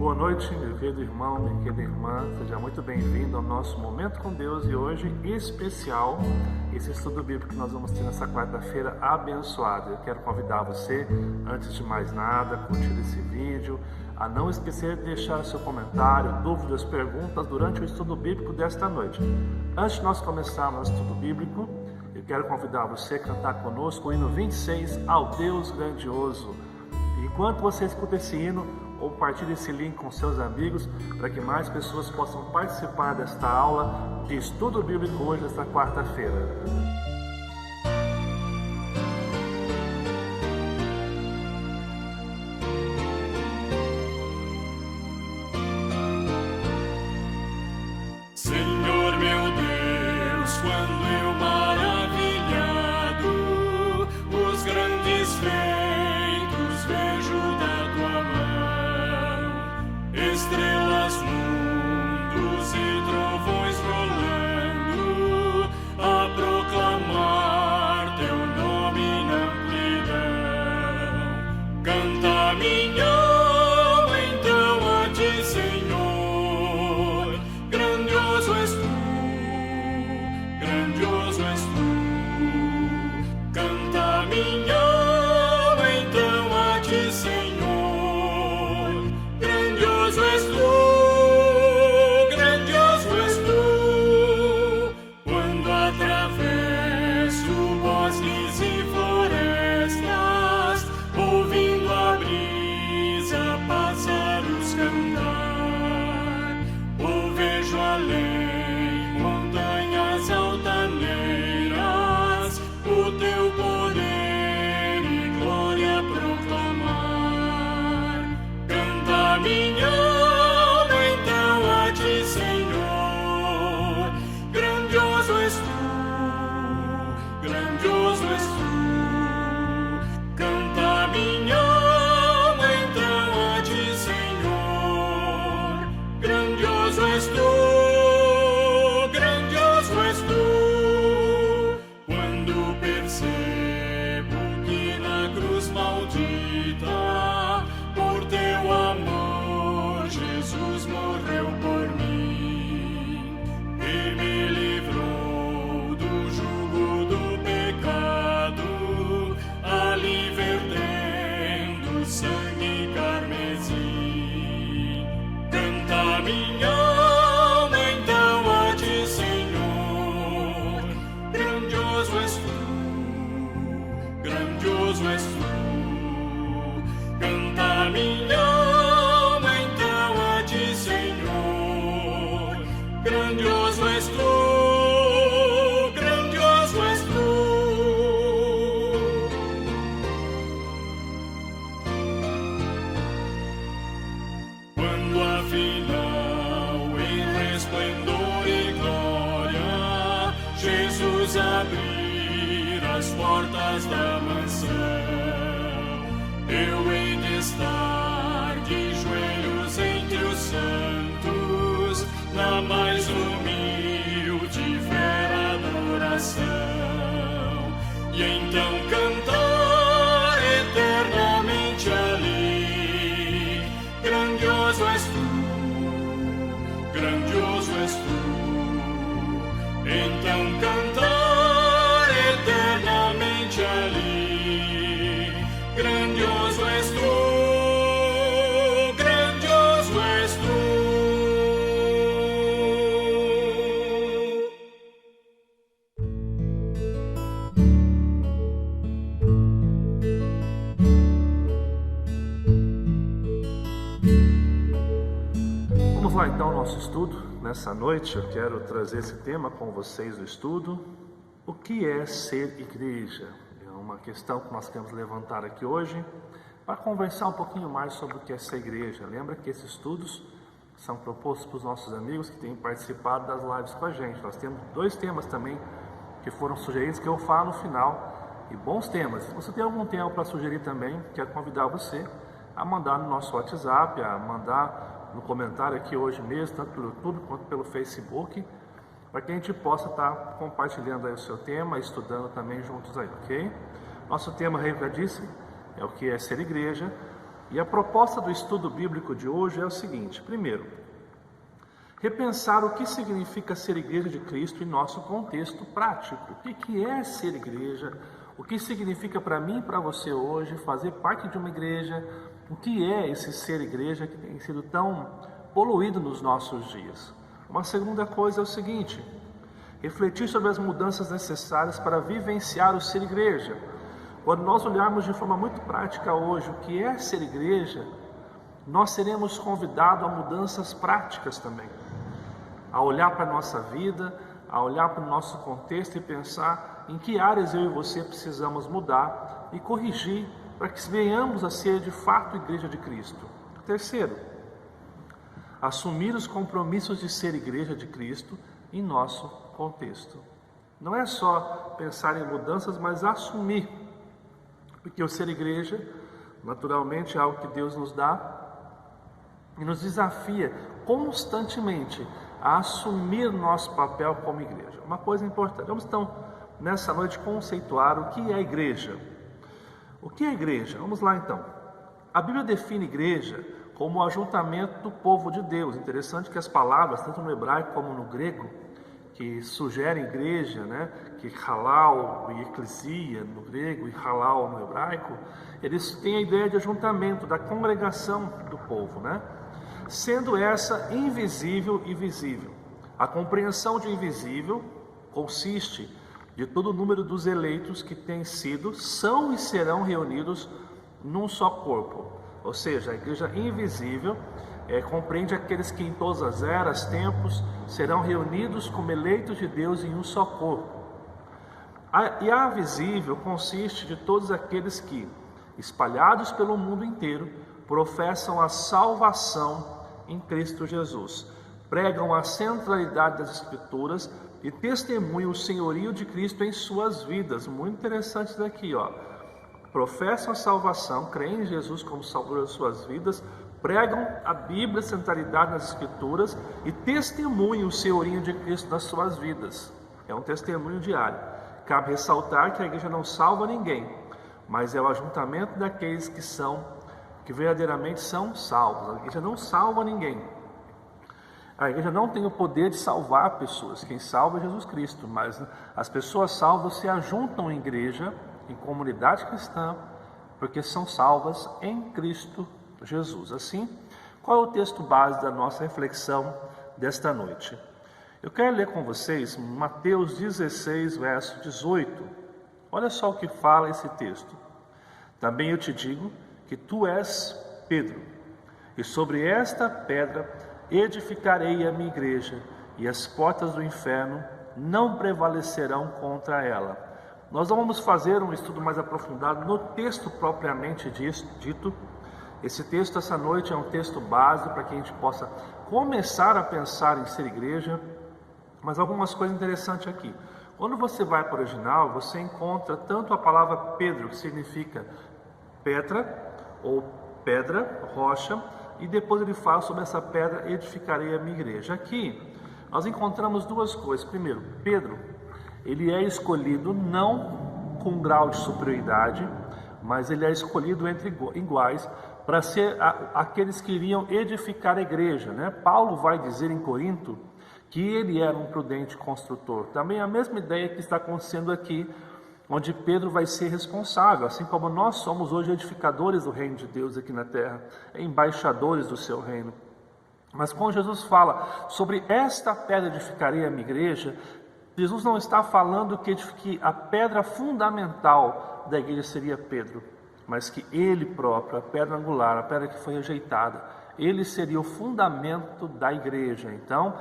Boa noite, meu querido irmão, minha querida irmã, seja muito bem-vindo ao nosso Momento com Deus e hoje, em especial, esse estudo bíblico que nós vamos ter nessa quarta-feira abençoada. Eu quero convidar você, antes de mais nada, curtir esse vídeo, a não esquecer de deixar seu comentário, dúvidas, perguntas durante o estudo bíblico desta noite. Antes de nós começarmos o estudo bíblico, eu quero convidar você a cantar conosco o hino 26, Ao Deus Grandioso. Enquanto você escuta esse hino, compartilhe esse link com seus amigos para que mais pessoas possam participar desta aula de estudo bíblico hoje, esta quarta-feira. Senhor meu Deus, quando eu maravilhado os grandes feitos vejo da tua mão, estrelas, mundos e trovões rolando, a proclamar teu nome na amplidão. Canta minha alma então a ti, Senhor, grandioso és tu, grandioso és tu. Canta minha alma então a ti, Senhor, grandioso és tu, grandioso és tu. Quando atravesso bosques e florestas, ouvindo a brisa, pássaros cantar, ou vejo além montanhas altaneiras, o teu poder e glória proclamar. Canta minha alma então a ti, Senhor, grandioso és tu, grandioso és tu. Canta minha alma então a ti, Senhor, grandioso és tu, grandioso és tu. Quando percebo que na cruz maldita, por teu amor, Jesus morreu por mim e me livrou do jugo do pecado, ali vertendo sangue carmesim. Canta minha alma então a ti, Senhor, grandioso és tu, grandioso és tu. Canta minha alma então a ti, Senhor, grandioso és tu, grandioso és tu. Quando afinal em resplendor e glória Jesus abrir as portas da mansão, eu hei de estar de joelhos entre os santos, na mais humilde fé adoração, e então cantar eternamente ali, grandioso és tu, grandioso és tu. Então cantar eternamente ali, grandioso és tu, grandioso és tu. Vamos lá então ao nosso estudo. Nessa noite eu quero trazer esse tema com vocês do estudo. O que é ser igreja? É uma questão que nós queremos levantar aqui hoje para conversar um pouquinho mais sobre o que é ser igreja. Lembra que esses estudos são propostos para os nossos amigos que têm participado das lives com a gente. Nós temos 2 temas também que foram sugeridos que eu falo no final, e bons temas. Se você tem algum tema para sugerir também, quero convidar você a mandar no nosso WhatsApp, a mandar no comentário aqui hoje mesmo, tanto pelo YouTube quanto pelo Facebook, para que a gente possa estar compartilhando aí o seu tema, estudando também juntos aí, ok? Nosso tema, eu já disse, é o que é ser igreja. E a proposta do estudo bíblico de hoje é o seguinte: primeiro, repensar o que significa ser igreja de Cristo em nosso contexto prático. O que é ser igreja? O que significa para mim e para você hoje fazer parte de uma igreja? O que é esse ser igreja que tem sido tão poluído nos nossos dias? Uma segunda coisa é o seguinte: refletir sobre as mudanças necessárias para vivenciar o ser igreja. Quando nós olharmos de forma muito prática hoje o que é ser igreja, nós seremos convidados a mudanças práticas também. A olhar para a nossa vida, a olhar para o nosso contexto e pensar em que áreas eu e você precisamos mudar e corrigir para que venhamos a ser de fato igreja de Cristo. Terceiro, assumir os compromissos de ser igreja de Cristo em nosso contexto. Não é só pensar em mudanças, mas assumir, porque o ser igreja, naturalmente, é algo que Deus nos dá e nos desafia constantemente a assumir nosso papel como igreja. Uma coisa importante, vamos então, nessa noite, conceituar o que é igreja. O que é igreja? Vamos lá então. A Bíblia define igreja como o ajuntamento do povo de Deus. Interessante que as palavras, tanto no hebraico como no grego, que sugerem igreja, que halal e eclesia no grego e halal no hebraico, eles têm a ideia de ajuntamento, da congregação do povo, sendo essa invisível e visível. A compreensão de invisível consiste de todo o número dos eleitos que têm sido, são e serão reunidos num só corpo. Ou seja, a igreja invisível compreende aqueles que em todas as eras, tempos, serão reunidos como eleitos de Deus em um só corpo. E a visível consiste de todos aqueles que, espalhados pelo mundo inteiro, professam a salvação em Cristo Jesus, pregam a centralidade das Escrituras e testemunham o senhorio de Cristo em suas vidas. Muito interessante isso daqui, professam a salvação, creem em Jesus como Salvador das suas vidas, pregam a Bíblia, a centralidade nas Escrituras e testemunham o senhorio de Cristo nas suas vidas. É um testemunho diário. Cabe ressaltar que a igreja não salva ninguém, mas é o ajuntamento daqueles que verdadeiramente são salvos. A igreja não salva ninguém. A igreja não tem o poder de salvar pessoas. Quem salva é Jesus Cristo, mas as pessoas salvas se ajuntam em igreja, em comunidade cristã, porque são salvas em Cristo Jesus. Assim, qual é o texto base da nossa reflexão desta noite? Eu quero ler com vocês Mateus 16, verso 18. Olha só o que fala esse texto. Também eu te digo que tu és Pedro, e sobre esta pedra edificarei a minha igreja, e as portas do inferno não prevalecerão contra ela. Nós vamos fazer um estudo mais aprofundado no texto propriamente dito. Esse texto essa noite é um texto básico para que a gente possa começar a pensar em ser igreja, mas algumas coisas interessantes aqui. Quando você vai para o original, você encontra tanto a palavra Pedro, que significa pedra, ou pedra, rocha, e depois ele fala sobre essa pedra, edificarei a minha igreja. Aqui, nós encontramos duas coisas. Primeiro, Pedro, ele é escolhido não com grau de superioridade, mas ele é escolhido entre iguais, para ser aqueles que iriam edificar a igreja. Paulo vai dizer em Corinto que ele era um prudente construtor. Também a mesma ideia que está acontecendo aqui, onde Pedro vai ser responsável, assim como nós somos hoje edificadores do reino de Deus aqui na terra, embaixadores do seu reino. Mas quando Jesus fala sobre esta pedra edificarei a minha igreja, Jesus não está falando que a pedra fundamental da igreja seria Pedro, mas que ele próprio, a pedra angular, a pedra que foi rejeitada, ele seria o fundamento da igreja. Então,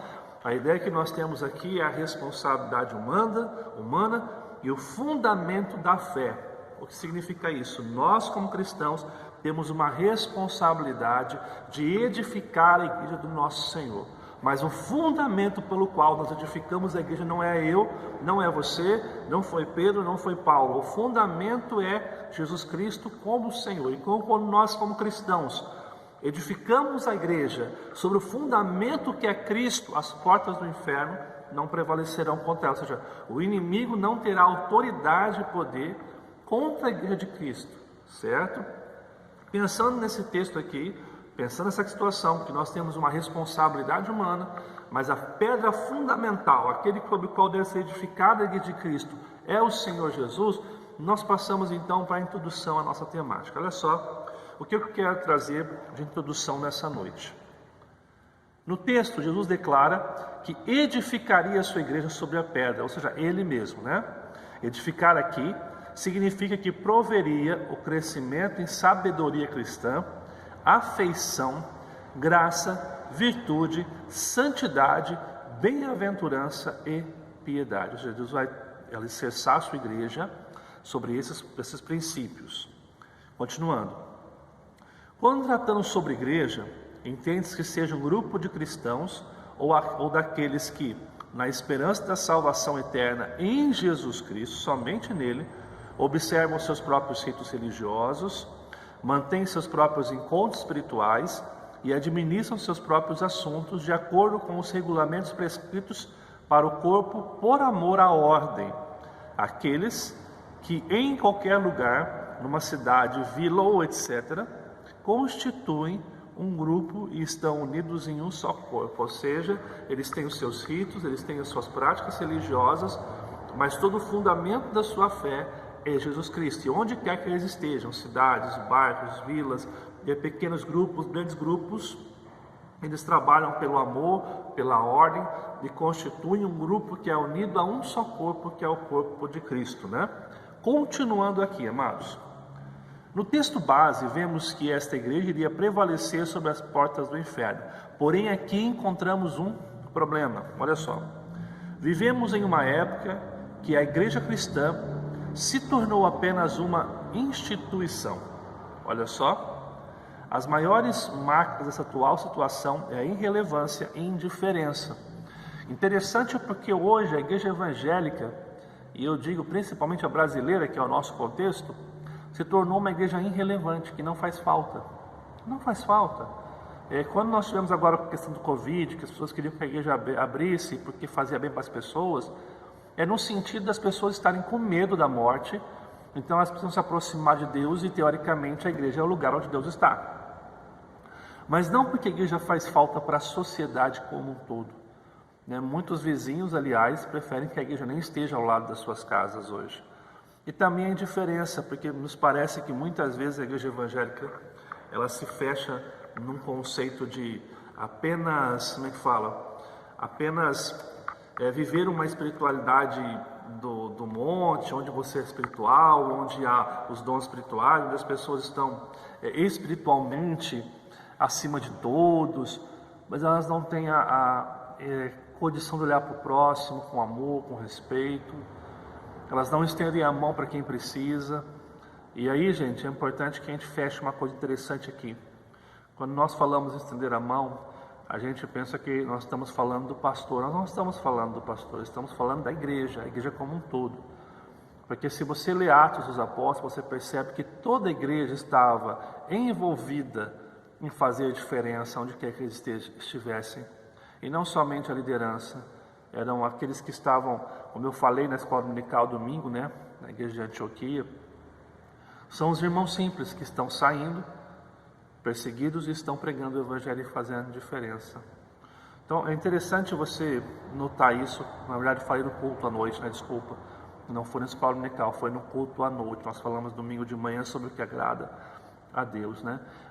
a ideia que nós temos aqui é a responsabilidade humana e o fundamento da fé. O que significa isso? Nós, como cristãos, temos uma responsabilidade de edificar a igreja do nosso Senhor. Mas o fundamento pelo qual nós edificamos a igreja não é eu, não é você, não foi Pedro, não foi Paulo. O fundamento é Jesus Cristo como Senhor. E quando nós, como cristãos, edificamos a igreja sobre o fundamento que é Cristo, as portas do inferno não prevalecerão contra ela. Ou seja, o inimigo não terá autoridade e poder contra a igreja de Cristo, certo? Pensando nesse texto aqui, pensando nessa situação, que nós temos uma responsabilidade humana, mas a pedra fundamental, aquele sobre o qual deve ser edificada a igreja de Cristo, é o Senhor Jesus, nós passamos então para a introdução à nossa temática. Olha só o que eu quero trazer de introdução nessa noite. No texto, Jesus declara que edificaria a sua igreja sobre a pedra, ou seja, Ele mesmo, né? Edificar aqui significa que proveria o crescimento em sabedoria cristã, afeição, graça, virtude, santidade, bem-aventurança e piedade. Ou seja, Jesus vai alicerçar a sua igreja sobre esses princípios. Continuando. Quando tratamos sobre igreja, entende-se que seja um grupo de cristãos ou daqueles que, na esperança da salvação eterna em Jesus Cristo, somente nele, observam seus próprios ritos religiosos, mantêm seus próprios encontros espirituais e administram seus próprios assuntos de acordo com os regulamentos prescritos para o corpo por amor à ordem. Aqueles que em qualquer lugar, numa cidade, vila ou etc., constituem um grupo e estão unidos em um só corpo, ou seja, eles têm os seus ritos, eles têm as suas práticas religiosas, mas todo o fundamento da sua fé é Jesus Cristo. E onde quer que eles estejam, cidades, bairros, vilas, pequenos grupos, grandes grupos, eles trabalham pelo amor, pela ordem e constituem um grupo que é unido a um só corpo, que é o corpo de Cristo, né? Continuando aqui, amados. No texto base, vemos que esta igreja iria prevalecer sobre as portas do inferno. Porém, aqui encontramos um problema. Olha só. Vivemos em uma época que a igreja cristã se tornou apenas uma instituição. Olha só. As maiores marcas dessa atual situação é a irrelevância e indiferença. Interessante porque hoje a igreja evangélica, e eu digo principalmente a brasileira, que é o nosso contexto, se tornou uma igreja irrelevante, que não faz falta. Não faz falta. Quando nós tivemos agora a questão do Covid, que as pessoas queriam que a igreja abrisse porque fazia bem para as pessoas, é no sentido das pessoas estarem com medo da morte, então elas precisam se aproximar de Deus e teoricamente a igreja é o lugar onde Deus está. Mas não porque a igreja faz falta para a sociedade como um todo. Muitos vizinhos, aliás, preferem que a igreja nem esteja ao lado das suas casas hoje. E também a indiferença, porque nos parece que muitas vezes a igreja evangélica ela se fecha num conceito de apenas, apenas viver uma espiritualidade do monte, onde você é espiritual, onde há os dons espirituais, onde as pessoas estão espiritualmente acima de todos, mas elas não têm a condição de olhar para o próximo com amor, com respeito. Elas não estendem a mão para quem precisa. E aí, gente, é importante que a gente feche uma coisa interessante aqui. Quando nós falamos em estender a mão, a gente pensa que nós estamos falando do pastor. Nós não estamos falando do pastor, estamos falando da igreja, a igreja como um todo. Porque se você lê Atos dos Apóstolos, você percebe que toda a igreja estava envolvida em fazer diferença onde quer que eles estivessem. E não somente a liderança. Eram aqueles que estavam, como eu falei na escola dominical domingo, na igreja de Antioquia, são os irmãos simples que estão saindo, perseguidos e estão pregando o evangelho e fazendo diferença. Então é interessante você notar isso. Na verdade, eu falei no culto à noite, desculpa, não foi na escola dominical, foi no culto à noite. Nós falamos domingo de manhã sobre o que agrada a Deus,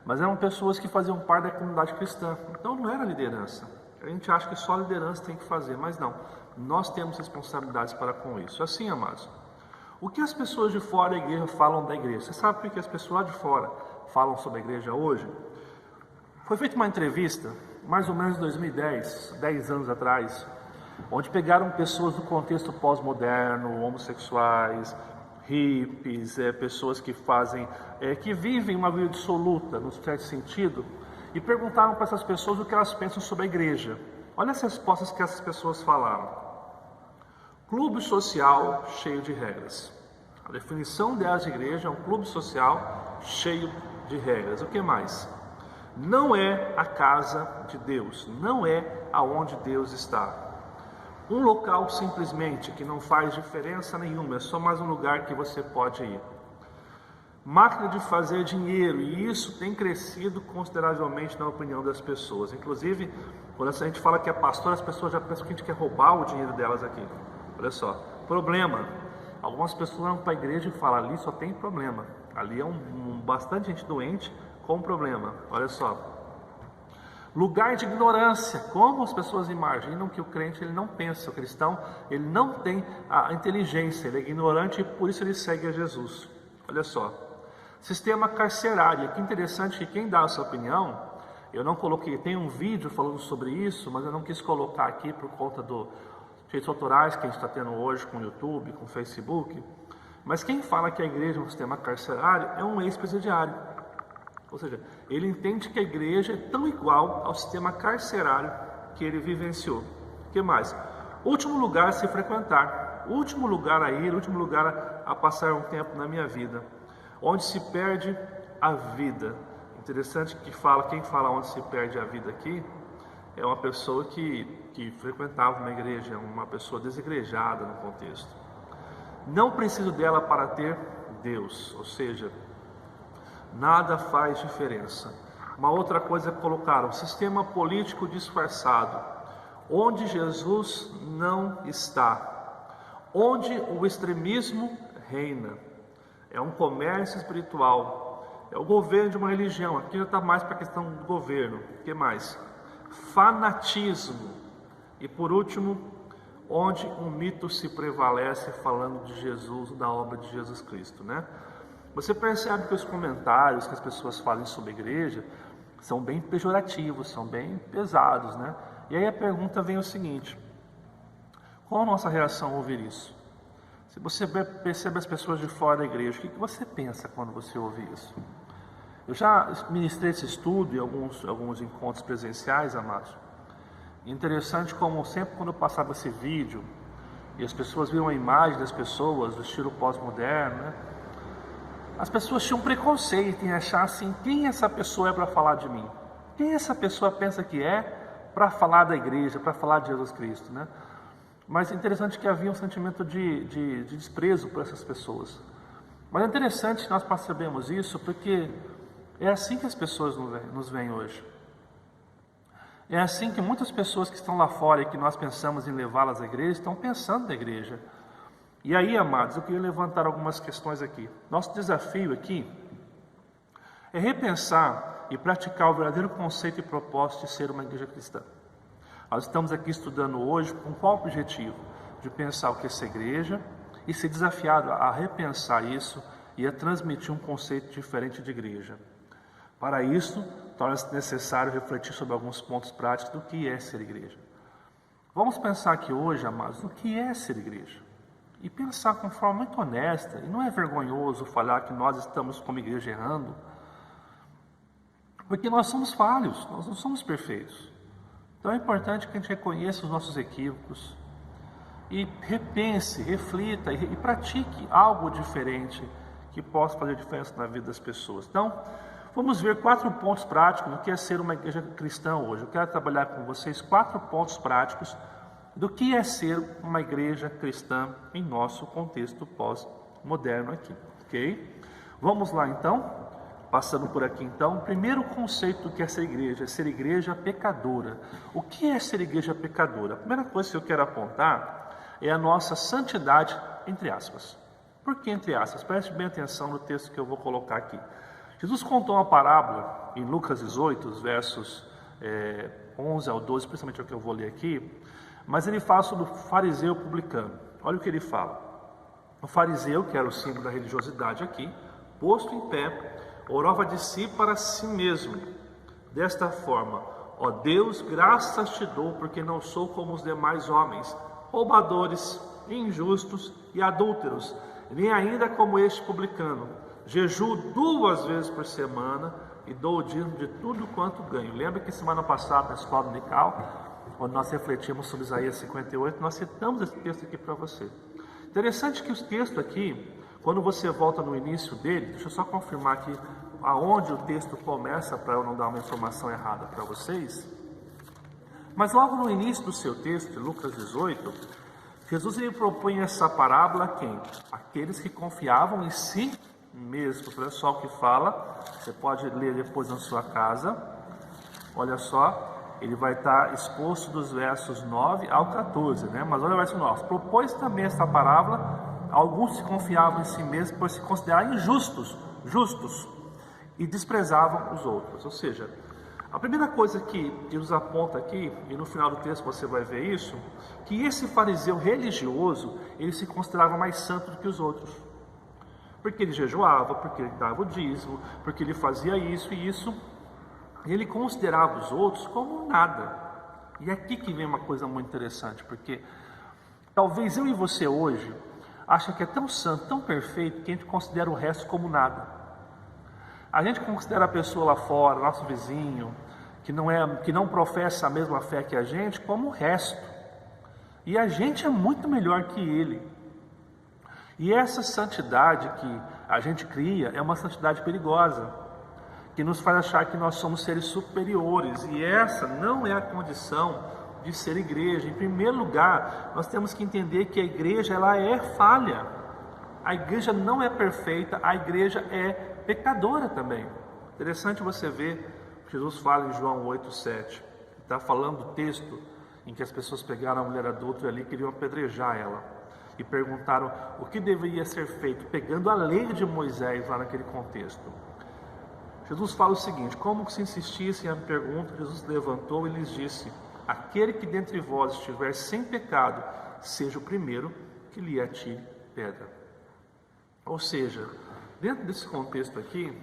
Mas eram pessoas que faziam parte da comunidade cristã, então não era liderança. A gente acha que só a liderança tem que fazer, mas não. Nós temos responsabilidades para com isso. Assim, amados, o que as pessoas de fora da igreja falam da igreja? Você sabe por que as pessoas lá de fora falam sobre a igreja hoje? Foi feita uma entrevista, mais ou menos em 2010, 10 anos atrás, onde pegaram pessoas do contexto pós-moderno, homossexuais, hippies, pessoas que que vivem uma vida dissoluta, no certo sentido, e perguntaram para essas pessoas o que elas pensam sobre a igreja. Olha as respostas que essas pessoas falaram. Clube social cheio de regras. A definição delas de igreja é um clube social cheio de regras. O que mais? Não é a casa de Deus, não é aonde Deus está. Um local simplesmente que não faz diferença nenhuma, é só mais um lugar que você pode ir. máquina de fazer dinheiro, e isso tem crescido consideravelmente na opinião das pessoas. Inclusive, quando a gente fala que é pastor, as pessoas já pensam que a gente quer roubar o dinheiro delas aqui. Olha só, problema. Algumas pessoas vão para a igreja e falam, ali só tem problema. Ali é bastante gente doente com problema. Olha só. Lugar de ignorância. Como as pessoas imaginam que o crente ele não pensa, o cristão ele não tem a inteligência, ele é ignorante e por isso ele segue a Jesus. Olha só. Sistema carcerário. Que interessante que quem dá a sua opinião, eu não coloquei, tem um vídeo falando sobre isso, mas eu não quis colocar aqui por conta dos direitos autorais que a gente está tendo hoje com o YouTube, com o Facebook. Mas quem fala que a igreja é um sistema carcerário é um ex-presidiário. Ou seja, ele entende que a igreja é tão igual ao sistema carcerário que ele vivenciou. O que mais? Último lugar a se frequentar. Último lugar a ir, último lugar a passar um tempo na minha vida. Onde se perde a vida. Interessante que quem fala onde se perde a vida aqui é uma pessoa que frequentava uma igreja, uma pessoa desigrejada no contexto. Não preciso dela para ter Deus, ou seja, nada faz diferença. Uma outra coisa que colocaram, sistema político disfarçado, onde Jesus não está, onde o extremismo reina, é um comércio espiritual, é o governo de uma religião, aqui já está mais para a questão do governo, o que mais? Fanatismo, e por último, onde um mito se prevalece falando de Jesus, da obra de Jesus Cristo, né? Você percebe que os comentários que as pessoas falam sobre a igreja são bem pejorativos, são bem pesados, né? E aí a pergunta vem o seguinte: qual a nossa reação ao ouvir isso? Se você percebe as pessoas de fora da igreja, o que você pensa quando você ouve isso? Eu já ministrei esse estudo em alguns encontros presenciais, amados. Interessante como sempre quando eu passava esse vídeo e as pessoas viam a imagem das pessoas do estilo pós-moderno, né? As pessoas tinham preconceito em achar assim, quem essa pessoa é para falar de mim? Quem essa pessoa pensa que é para falar da igreja, para falar de Jesus Cristo, né? Mas é interessante que havia um sentimento de desprezo por essas pessoas. Mas é interessante que nós percebemos isso porque é assim que as pessoas nos veem hoje. É assim que muitas pessoas que estão lá fora e que nós pensamos em levá-las à igreja, estão pensando na igreja. E aí, amados, eu queria levantar algumas questões aqui. Nosso desafio aqui é repensar e praticar o verdadeiro conceito e propósito de ser uma igreja cristã. Nós estamos aqui estudando hoje com qual objetivo? De pensar o que é essa igreja e ser desafiado a repensar isso e a transmitir um conceito diferente de igreja. Para isso, torna-se necessário refletir sobre alguns pontos práticos do que é ser igreja. Vamos pensar aqui hoje, amados, no que é ser igreja. E pensar com forma muito honesta, e não é vergonhoso falar que nós estamos como igreja errando, porque nós somos falhos, nós não somos perfeitos. Então é importante que a gente reconheça os nossos equívocos e repense, reflita e pratique algo diferente que possa fazer diferença na vida das pessoas. Então, vamos ver 4 pontos práticos do que é ser uma igreja cristã hoje. Eu quero trabalhar com vocês 4 pontos práticos do que é ser uma igreja cristã em nosso contexto pós-moderno aqui, ok? Vamos lá então, passando por aqui então, o primeiro conceito do que é ser igreja pecadora. O que é ser igreja pecadora? A primeira coisa que eu quero apontar é a nossa santidade, entre aspas. Por que entre aspas? Preste bem atenção no texto que eu vou colocar aqui. Jesus contou uma parábola em Lucas 18, os versos 11 ao 12, principalmente é o que eu vou ler aqui, mas ele fala sobre o fariseu publicano. Olha o que ele fala. O fariseu, que era o símbolo da religiosidade aqui, posto em pé, orava de si para si mesmo, desta forma: ó Deus, graças te dou, porque não sou como os demais homens, roubadores, injustos e adúlteros, nem ainda como este publicano. Jejuo 2 vezes por semana e dou o dízimo de tudo quanto ganho. Lembra que semana passada, na escola dominical, quando nós refletimos sobre Isaías 58, nós citamos esse texto aqui para você. Interessante que os textos aqui, quando você volta no início dele, deixa eu só confirmar aqui aonde o texto começa, para eu não dar uma informação errada para vocês. Mas logo no início do seu texto, de Lucas 18, Jesus ele propõe essa parábola a quem? Aqueles que confiavam em si mesmos. Olha só o que fala, você pode ler depois na sua casa. Olha só, ele vai estar exposto dos versos 9 ao 14, né? Mas olha o verso 9. Propôs também esta parábola, alguns se confiavam em si mesmos por se considerarem justos, e desprezavam os outros. Ou seja, a primeira coisa que Jesus aponta aqui, e no final do texto você vai ver isso, que esse fariseu religioso, ele se considerava mais santo do que os outros. Porque ele jejuava, porque ele dava o dízimo, porque ele fazia isso e isso. E ele considerava os outros como nada. E é aqui que vem uma coisa muito interessante, porque talvez eu e você hoje acha que é tão santo, tão perfeito, que a gente considera o resto como nada. A gente considera a pessoa lá fora, nosso vizinho, que não professa a mesma fé que a gente, como o resto. E a gente é muito melhor que ele. E essa santidade que a gente cria é uma santidade perigosa, que nos faz achar que nós somos seres superiores. E essa não é a condição de ser igreja. Em primeiro lugar, nós temos que entender que a igreja ela é falha. A igreja não é perfeita, a igreja é pecadora também. Interessante você ver, Jesus fala em João 8,7, está falando do texto em que as pessoas pegaram a mulher adúltera ali e queriam apedrejar ela, e perguntaram o que deveria ser feito, pegando a lei de Moisés lá naquele contexto. Jesus fala o seguinte: como se insistissem a pergunta, Jesus levantou e lhes disse: aquele que dentre vós estiver sem pecado, seja o primeiro que lhe atire pedra. Ou seja, dentro desse contexto aqui,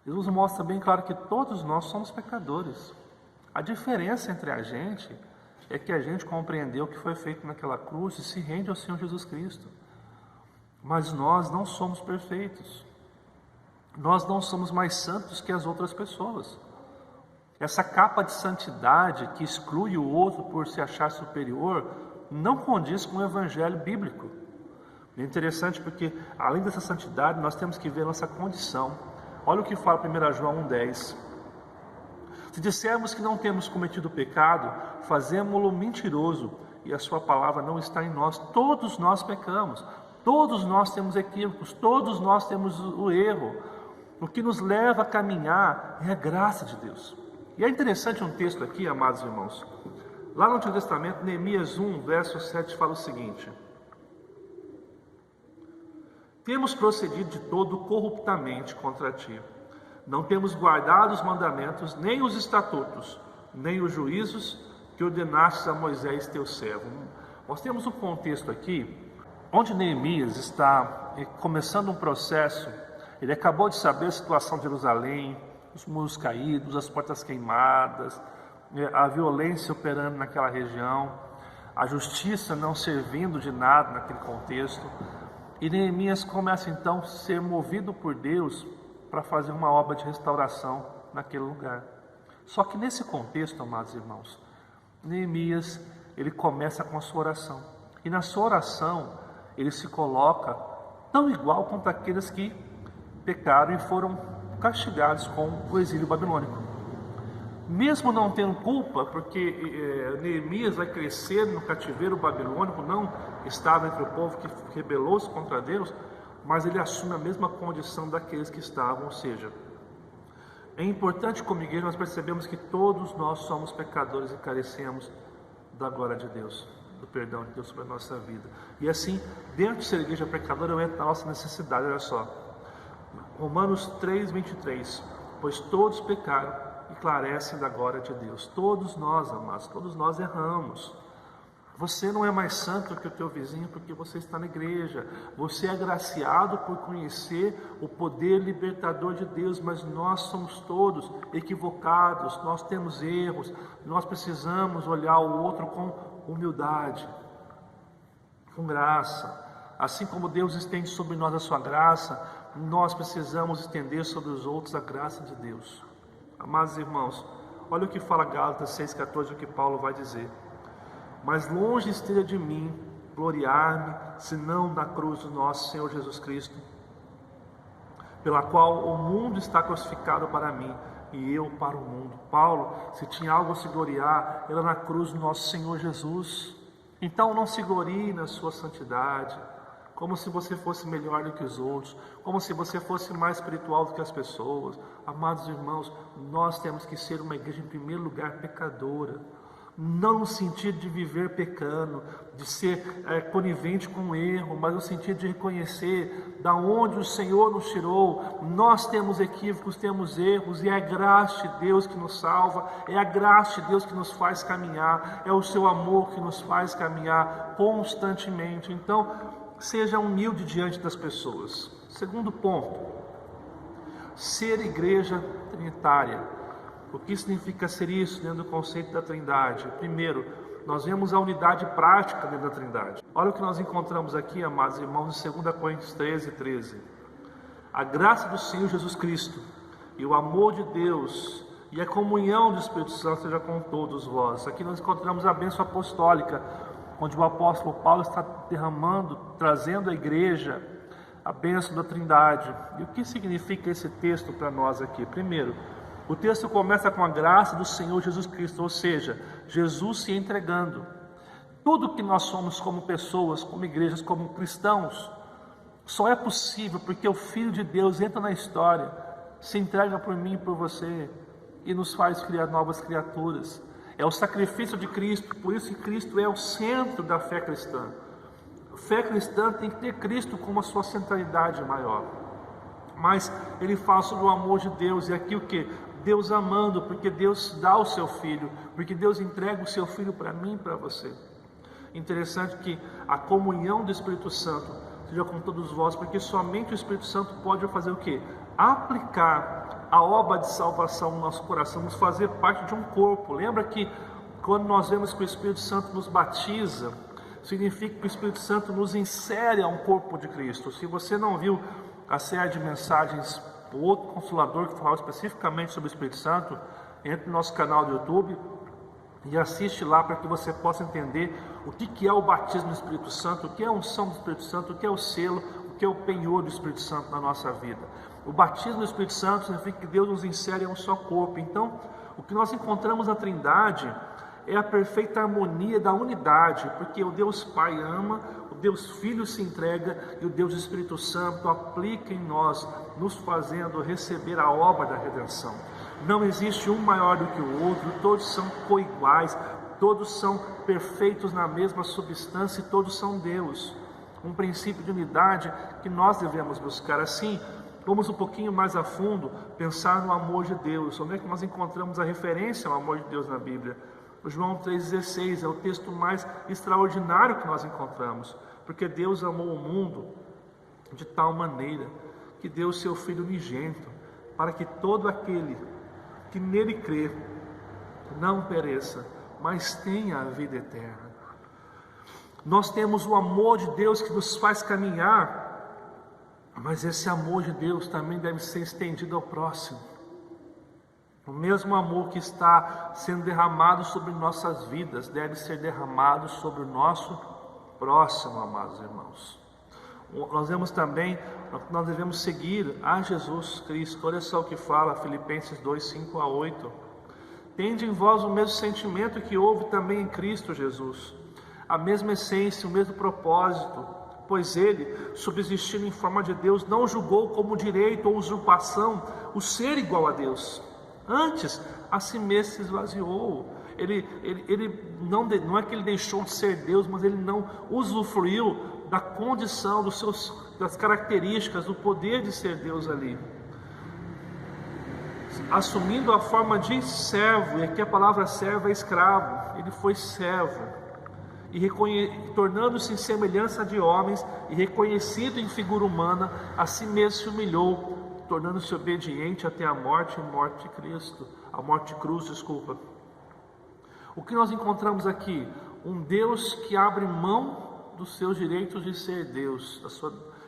Jesus mostra bem claro que todos nós somos pecadores. A diferença entre a gente é que a gente compreendeu o que foi feito naquela cruz e se rende ao Senhor Jesus Cristo. Mas nós não somos perfeitos. Nós não somos mais santos que as outras pessoas. Essa capa de santidade que exclui o outro por se achar superior não condiz com o evangelho bíblico. É interessante porque, além dessa santidade, nós temos que ver nossa condição. Olha o que fala 1 João 1,10. Se dissermos que não temos cometido pecado, fazemo-lo mentiroso, e a sua palavra não está em nós. Todos nós pecamos, todos nós temos equívocos, todos nós temos o erro. O que nos leva a caminhar é a graça de Deus. E é interessante um texto aqui, amados irmãos. Lá no Antigo Testamento, Neemias 1, verso 7, fala o seguinte: temos procedido de todo corruptamente contra ti. Não temos guardado os mandamentos, nem os estatutos, nem os juízos que ordenastes a Moisés teu servo. Nós temos um contexto aqui, onde Neemias está começando um processo. Ele acabou de saber a situação de Jerusalém, os muros caídos, as portas queimadas, a violência operando naquela região, a justiça não servindo de nada naquele contexto. E Neemias começa então a ser movido por Deus para fazer uma obra de restauração naquele lugar. Só que nesse contexto, amados irmãos, Neemias, ele começa com a sua oração. E na sua oração, ele se coloca tão igual quanto aqueles que pecaram e foram castigados com o exílio babilônico. Mesmo não tendo culpa, porque Neemias vai crescer no cativeiro babilônico, não estava entre o povo que rebelou-se contra Deus, mas ele assume a mesma condição daqueles que estavam. Ou seja, é importante como igreja nós percebemos que todos nós somos pecadores e carecemos da glória de Deus, do perdão de Deus sobre a nossa vida. E assim, dentro de ser igreja pecadora, eu entro na nossa necessidade. Olha só, Romanos 3, 23, pois todos pecaram e carecem da glória de Deus. Todos nós, amados, todos nós erramos. Você não é mais santo que o teu vizinho porque você está na igreja. Você é agraciado por conhecer o poder libertador de Deus, mas nós somos todos equivocados, nós temos erros, nós precisamos olhar o outro com humildade, com graça. Assim como Deus estende sobre nós a sua graça, nós precisamos estender sobre os outros a graça de Deus. Amados irmãos, olha o que fala Gálatas 6,14, o que Paulo vai dizer: mas longe esteja de mim gloriar-me, senão na cruz do nosso Senhor Jesus Cristo, pela qual o mundo está crucificado para mim e eu para o mundo. Paulo, se tinha algo a se gloriar, era na cruz do nosso Senhor Jesus. Então não se glorie na sua santidade, como se você fosse melhor do que os outros, como se você fosse mais espiritual do que as pessoas. Amados irmãos, nós temos que ser uma igreja, em primeiro lugar, pecadora. Não no sentido de viver pecando, de ser conivente com o erro, mas no sentido de reconhecer da onde o Senhor nos tirou. Nós temos equívocos, temos erros, e é a graça de Deus que nos salva, é a graça de Deus que nos faz caminhar, é o seu amor que nos faz caminhar constantemente. Então, seja humilde diante das pessoas. Segundo ponto, ser igreja trinitária. O que significa ser isso dentro do conceito da Trindade? Primeiro, nós vemos a unidade prática dentro da Trindade. Olha o que nós encontramos aqui, amados irmãos, em 2 Coríntios 13. A graça do Senhor Jesus Cristo e o amor de Deus e a comunhão do Espírito Santo seja com todos vós. Aqui nós encontramos a bênção apostólica, onde o apóstolo Paulo está derramando, trazendo à igreja a bênção da Trindade. E o que significa esse texto para nós aqui? Primeiro, o texto começa com a graça do Senhor Jesus Cristo, ou seja, Jesus se entregando. Tudo que nós somos como pessoas, como igrejas, como cristãos, só é possível porque o Filho de Deus entra na história, se entrega por mim e por você, e nos faz criar novas criaturas. É o sacrifício de Cristo, por isso que Cristo é o centro da fé cristã. A fé cristã tem que ter Cristo como a sua centralidade maior. Mas ele fala sobre o amor de Deus, e aqui o que? Deus amando, porque Deus dá o seu Filho, porque Deus entrega o seu Filho para mim e para você. Interessante que a comunhão do Espírito Santo seja com todos vós, porque somente o Espírito Santo pode fazer o que? Aplicar a obra de salvação no nosso coração, nos fazer parte de um corpo. Lembra que quando nós vemos que o Espírito Santo nos batiza, significa que o Espírito Santo nos insere a um corpo de Cristo. Se você não viu a série de mensagens, o outro consolador que falava especificamente sobre o Espírito Santo, entre no nosso canal do YouTube e assiste lá para que você possa entender o que é o batismo do Espírito Santo, o que é a unção do Espírito Santo, o que é o selo, o que é o penhor do Espírito Santo na nossa vida. O batismo do Espírito Santo significa que Deus nos insere em um só corpo. Então, o que nós encontramos na Trindade é a perfeita harmonia da unidade, porque o Deus Pai ama, o Deus Filho se entrega e o Deus Espírito Santo aplica em nós, nos fazendo receber a obra da redenção. Não existe um maior do que o outro, todos são coiguais, todos são perfeitos na mesma substância e todos são Deus. Um princípio de unidade que nós devemos buscar. Assim, vamos um pouquinho mais a fundo, pensar no amor de Deus. Onde é que nós encontramos a referência ao amor de Deus na Bíblia? O João 3,16 é o texto mais extraordinário que nós encontramos, porque Deus amou o mundo de tal maneira que deu o seu Filho unigênito, para que todo aquele que nele crê não pereça, mas tenha a vida eterna. Nós temos o amor de Deus que nos faz caminhar, mas esse amor de Deus também deve ser estendido ao próximo. O mesmo amor que está sendo derramado sobre nossas vidas deve ser derramado sobre o nosso próximo, amados irmãos. Nós vemos também, nós devemos seguir a Jesus Cristo. Olha só o que fala Filipenses 2, 5 a 8. Tende em vós o mesmo sentimento que houve também em Cristo Jesus, a mesma essência, o mesmo propósito, pois ele, subsistindo em forma de Deus, não julgou como direito ou usurpação o ser igual a Deus. Antes, a si mesmo se esvaziou. Ele não é que ele deixou de ser Deus, mas ele não usufruiu da condição, das características, do poder de ser Deus ali. Assumindo a forma de servo, e aqui a palavra servo é escravo, ele foi servo, e tornando-se em semelhança de homens, e reconhecido em figura humana, a si mesmo se humilhou, tornando-se obediente até a morte de Cristo, a morte de cruz, desculpa. O que nós encontramos aqui? Um Deus que abre mão dos seus direitos de ser Deus.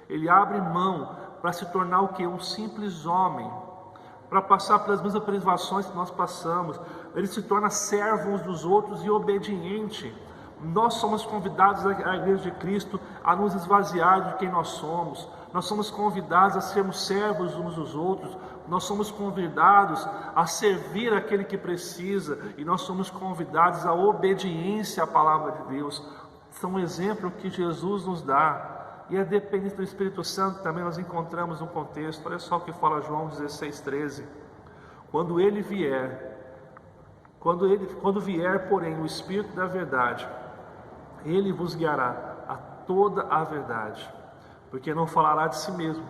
Ele abre mão para se tornar o que? Um simples homem, para passar pelas mesmas privações que nós passamos. Ele se torna servo uns dos outros e obediente. Nós somos convidados, a Igreja de Cristo, a nos esvaziar de quem nós somos. Nós somos convidados a sermos servos uns dos outros. Nós somos convidados a servir aquele que precisa. E nós somos convidados à obediência à palavra de Deus. São um exemplo que Jesus nos dá. E a dependência do Espírito Santo também nós encontramos no contexto. Olha só o que fala João 16:13. Quando vier, porém, o Espírito da verdade, ele vos guiará a toda a verdade, porque não falará de si mesmo,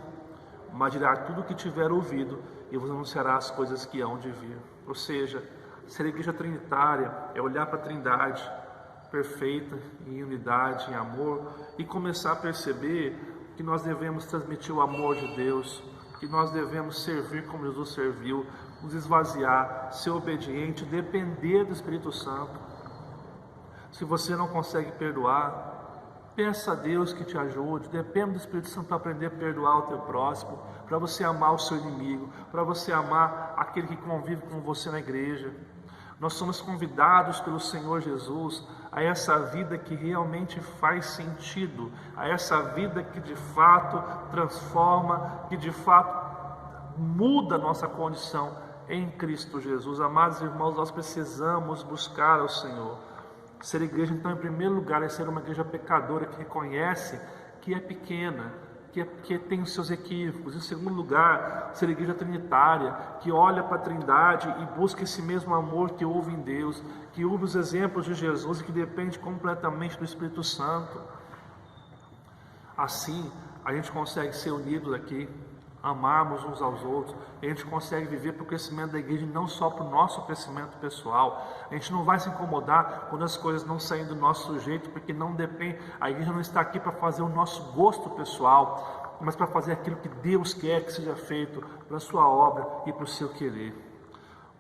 mas dirá tudo o que tiver ouvido e vos anunciará as coisas que hão de vir. Ou seja, ser igreja trinitária é olhar para a Trindade perfeita, em unidade, em amor, e começar a perceber que nós devemos transmitir o amor de Deus, que nós devemos servir como Jesus serviu, nos esvaziar, ser obediente, depender do Espírito Santo. Se você não consegue perdoar, peça a Deus que te ajude, dependa do Espírito Santo para aprender a perdoar o teu próximo, para você amar o seu inimigo, para você amar aquele que convive com você na igreja. Nós somos convidados pelo Senhor Jesus a essa vida que realmente faz sentido, a essa vida que de fato transforma, que de fato muda a nossa condição em Cristo Jesus. Amados irmãos, nós precisamos buscar ao Senhor. Ser igreja, então, em primeiro lugar, é ser uma igreja pecadora que reconhece que é pequena, que tem os seus equívocos. Em segundo lugar, ser igreja trinitária, que olha para a Trindade e busca esse mesmo amor que houve em Deus, que houve os exemplos de Jesus e que depende completamente do Espírito Santo. Assim, a gente consegue ser unidos aqui, amarmos uns aos outros, a gente consegue viver para o crescimento da igreja, não só para o nosso crescimento pessoal. A gente não vai se incomodar quando as coisas não saem do nosso jeito, porque não depende, a igreja não está aqui para fazer o nosso gosto pessoal, mas para fazer aquilo que Deus quer que seja feito para a sua obra e para o seu querer.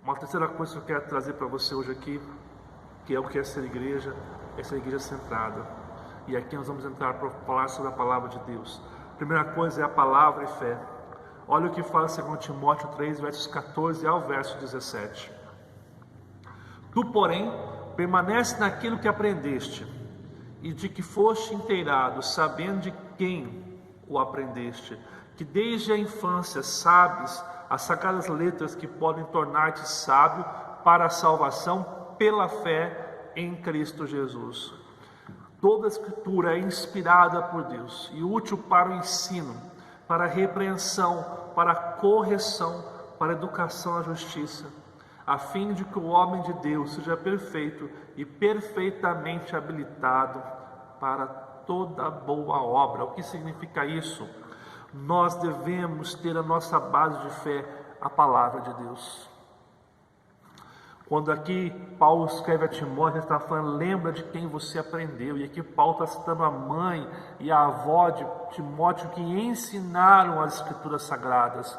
Uma terceira coisa que eu quero trazer para você hoje aqui, que é o que é ser igreja centrada. E aqui nós vamos entrar para falar sobre a palavra de Deus. A primeira coisa é a palavra e fé. Olha o que fala 2 Timóteo 3, versos 14 ao verso 17. Tu, porém, permanece naquilo que aprendeste, e de que foste inteirado, sabendo de quem o aprendeste, que desde a infância sabes as sagradas letras que podem tornar-te sábio para a salvação pela fé em Cristo Jesus. Toda a Escritura é inspirada por Deus e útil para o ensino, para a repreensão, para a correção, para a educação à justiça, a fim de que o homem de Deus seja perfeito e perfeitamente habilitado para toda boa obra. O que significa isso? Nós devemos ter a nossa base de fé, a palavra de Deus. Quando aqui Paulo escreve a Timóteo, ele está falando, lembra de quem você aprendeu. E aqui Paulo está citando a mãe e a avó de Timóteo que ensinaram as Escrituras Sagradas.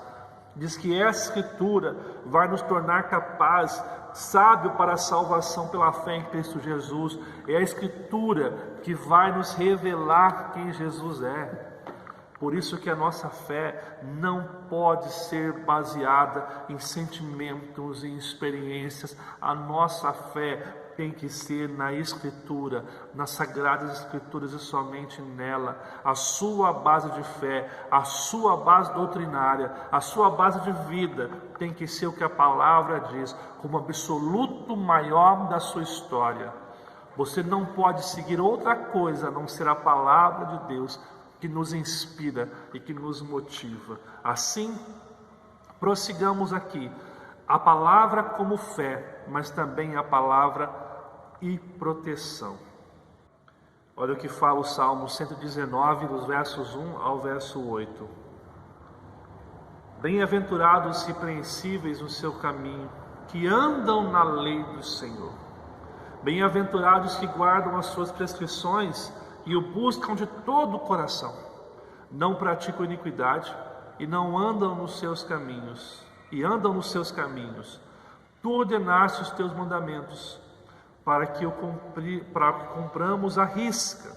Diz que essa Escritura vai nos tornar capaz, sábio para a salvação pela fé em Cristo Jesus. É a Escritura que vai nos revelar quem Jesus é. Por isso que a nossa fé não pode ser baseada em sentimentos, em experiências. A nossa fé tem que ser na Escritura, nas Sagradas Escrituras e somente nela. A sua base de fé, a sua base doutrinária, a sua base de vida tem que ser o que a palavra diz, como absoluto maior da sua história. Você não pode seguir outra coisa a não ser a palavra de Deus, que nos inspira e que nos motiva. Assim, prossigamos aqui a palavra como fé, mas também a palavra e proteção. Olha o que fala o Salmo 119, dos versos 1 ao verso 8. Bem-aventurados os irrepreensíveis no seu caminho, que andam na lei do Senhor. Bem-aventurados que guardam as suas prescrições e o buscam de todo o coração. Não praticam iniquidade e não andam nos seus caminhos. Tu ordenaste os teus mandamentos para que cumpramos a risca.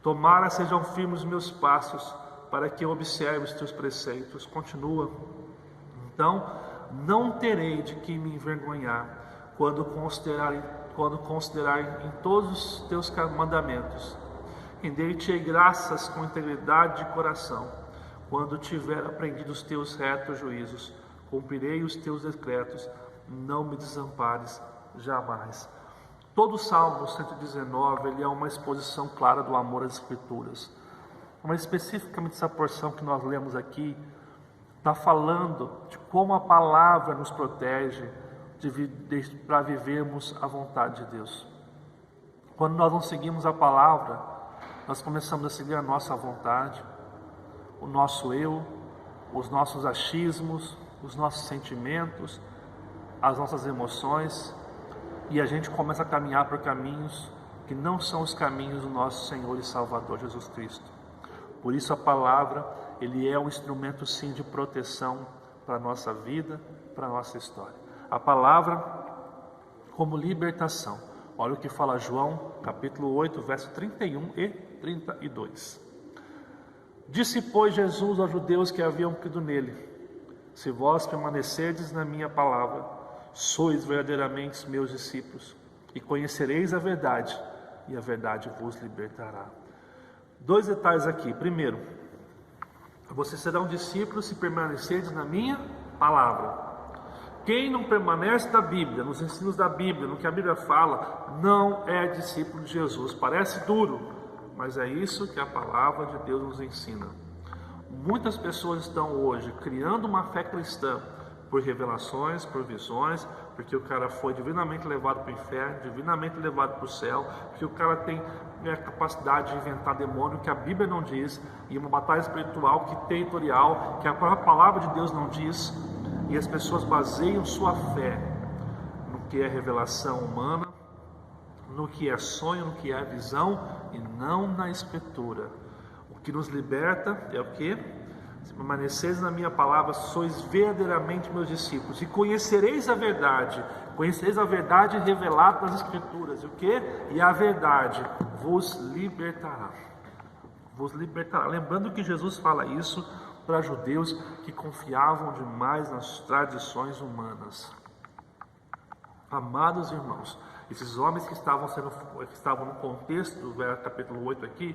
Tomara sejam firmes os meus passos para que eu observe os teus preceitos. Continua. Então, não terei de que me envergonhar quando considerar em todos os teus mandamentos. Render-te-ei graças com integridade de coração, quando tiver aprendido os teus retos juízos. Cumprirei os teus decretos, não me desampares jamais. Todo o Salmo 119 ele é uma exposição clara do amor às Escrituras. mas especificamente essa porção que nós lemos aqui, está falando de como a palavra nos protege para vivermos a vontade de Deus. Quando nós não seguimos a palavra, nós começamos a seguir a nossa vontade, o nosso eu, os nossos achismos, os nossos sentimentos, as nossas emoções, e a gente começa a caminhar por caminhos que não são os caminhos do nosso Senhor e Salvador Jesus Cristo. Por isso a palavra, ele é um instrumento sim de proteção para a nossa vida, para a nossa história. A palavra como libertação. Olha o que fala João, capítulo 8, verso 31 e 32. Disse, pois, Jesus aos judeus que haviam crido nele: se vós permanecerdes na minha palavra, sois verdadeiramente meus discípulos, e conhecereis a verdade, e a verdade vos libertará. Dois detalhes aqui. Primeiro, vocês serão discípulos se permanecerdes na minha palavra. Quem não permanece na Bíblia, nos ensinos da Bíblia, no que a Bíblia fala, não é discípulo de Jesus. Parece duro, mas é isso que a palavra de Deus nos ensina. Muitas pessoas estão hoje criando uma fé cristã por revelações, por visões, porque o cara foi divinamente levado para o inferno, divinamente levado para o céu, porque o cara tem a capacidade de inventar demônio que a Bíblia não diz, e uma batalha espiritual que territorial, que a própria palavra de Deus não diz, e as pessoas baseiam sua fé no que é revelação humana, no que é sonho, no que é visão, e não na Escritura. O que nos liberta é o quê? Se permaneceis na minha palavra, sois verdadeiramente meus discípulos, e conhecereis a verdade revelada nas Escrituras, e o quê? E a verdade vos libertará. Vos libertará. Lembrando que Jesus fala isso para judeus que confiavam demais nas tradições humanas. Amados irmãos, esses homens que estavam no contexto do capítulo 8 aqui,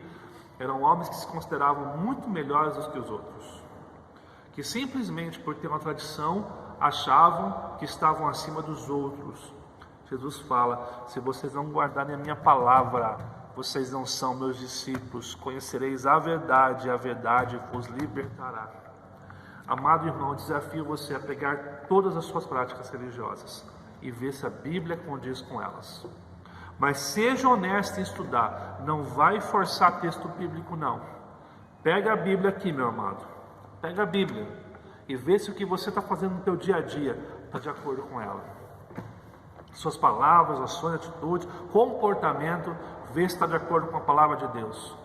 eram homens que se consideravam muito melhores do que os outros, que simplesmente por ter uma tradição achavam que estavam acima dos outros. Jesus fala: se vocês não guardarem a minha palavra, vocês não são meus discípulos. Conhecereis a verdade, e a verdade vos libertará. Amado irmão, desafio você a pegar todas as suas práticas religiosas e ver se a Bíblia condiz com elas. Mas seja honesto em estudar. Não vai forçar texto bíblico, não. Pega a Bíblia aqui, meu amado. Pega a Bíblia e vê se o que você está fazendo no teu dia a dia está de acordo com ela. Suas palavras, ações, atitudes, comportamento, vê se está de acordo com a palavra de Deus.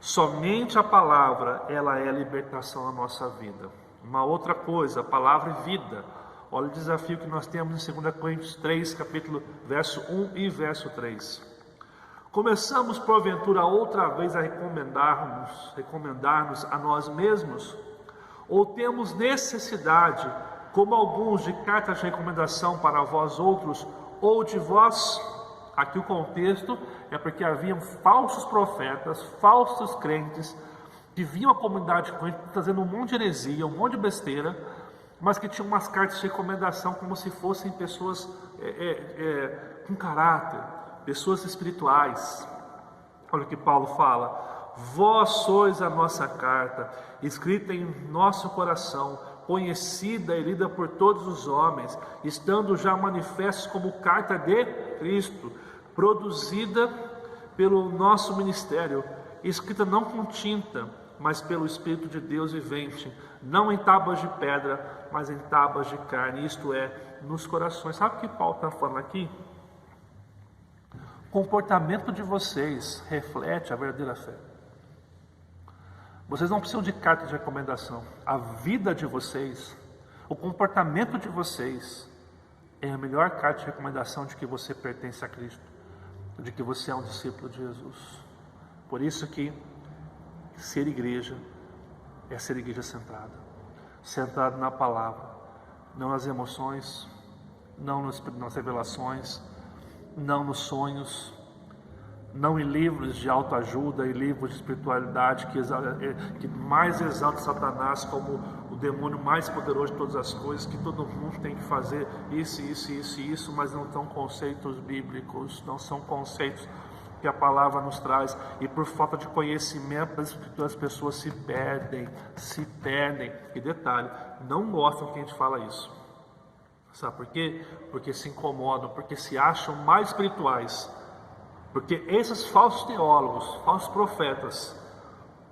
Somente a palavra, ela é a libertação na nossa vida. Uma outra coisa, a palavra é vida. Olha o desafio que nós temos em 2 Coríntios 3, capítulo verso 1 e verso 3. Começamos porventura outra vez a recomendar-nos a nós mesmos? Ou temos necessidade, como alguns, de cartas de recomendação para vós outros, ou de vós? Aqui o contexto é porque haviam falsos profetas, falsos crentes, que vinham à comunidade trazendo um monte de heresia, um monte de besteira, mas que tinham umas cartas de recomendação como se fossem pessoas com caráter, pessoas espirituais. Olha o que Paulo fala: vós sois a nossa carta, escrita em nosso coração, conhecida e lida por todos os homens, estando já manifestos como carta de Cristo, produzida pelo nosso ministério, escrita não com tinta, mas pelo Espírito de Deus vivente, não em tábuas de pedra, mas em tábuas de carne, isto é, nos corações. Sabe o que Paulo está falando aqui? O comportamento de vocês reflete a verdadeira fé. Vocês não precisam de carta de recomendação. A vida de vocês, o comportamento de vocês é a melhor carta de recomendação de que você pertence a Cristo, de que você é um discípulo de Jesus. Por isso que ser igreja é ser igreja centrada na palavra, não nas emoções, não nas revelações, não nos sonhos, não em livros de autoajuda e livros de espiritualidade que mais exalta Satanás como o demônio mais poderoso de todas as coisas, que todo mundo tem que fazer isso, mas não são conceitos bíblicos, não são conceitos que a palavra nos traz, e por falta de conhecimento as pessoas se perdem, e detalhe, não gostam que a gente fala isso, sabe por quê? Porque se incomodam, porque se acham mais espirituais, porque esses falsos teólogos, falsos profetas,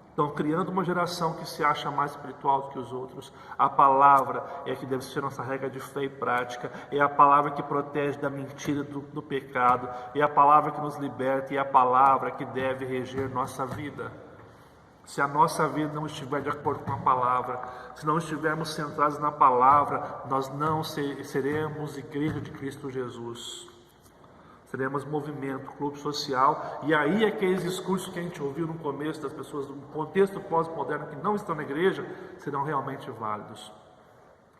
estão criando uma geração que se acha mais espiritual do que os outros. A palavra é que deve ser nossa regra de fé e prática, é a palavra que protege da mentira, do pecado, é a palavra que nos liberta, e é a palavra que deve reger nossa vida. Se a nossa vida não estiver de acordo com a palavra, se não estivermos centrados na palavra, nós não seremos igreja de Cristo Jesus. Seremos movimento, clube social, e aí aqueles discursos que a gente ouviu no começo das pessoas, no contexto pós-moderno, que não estão na igreja, serão realmente válidos.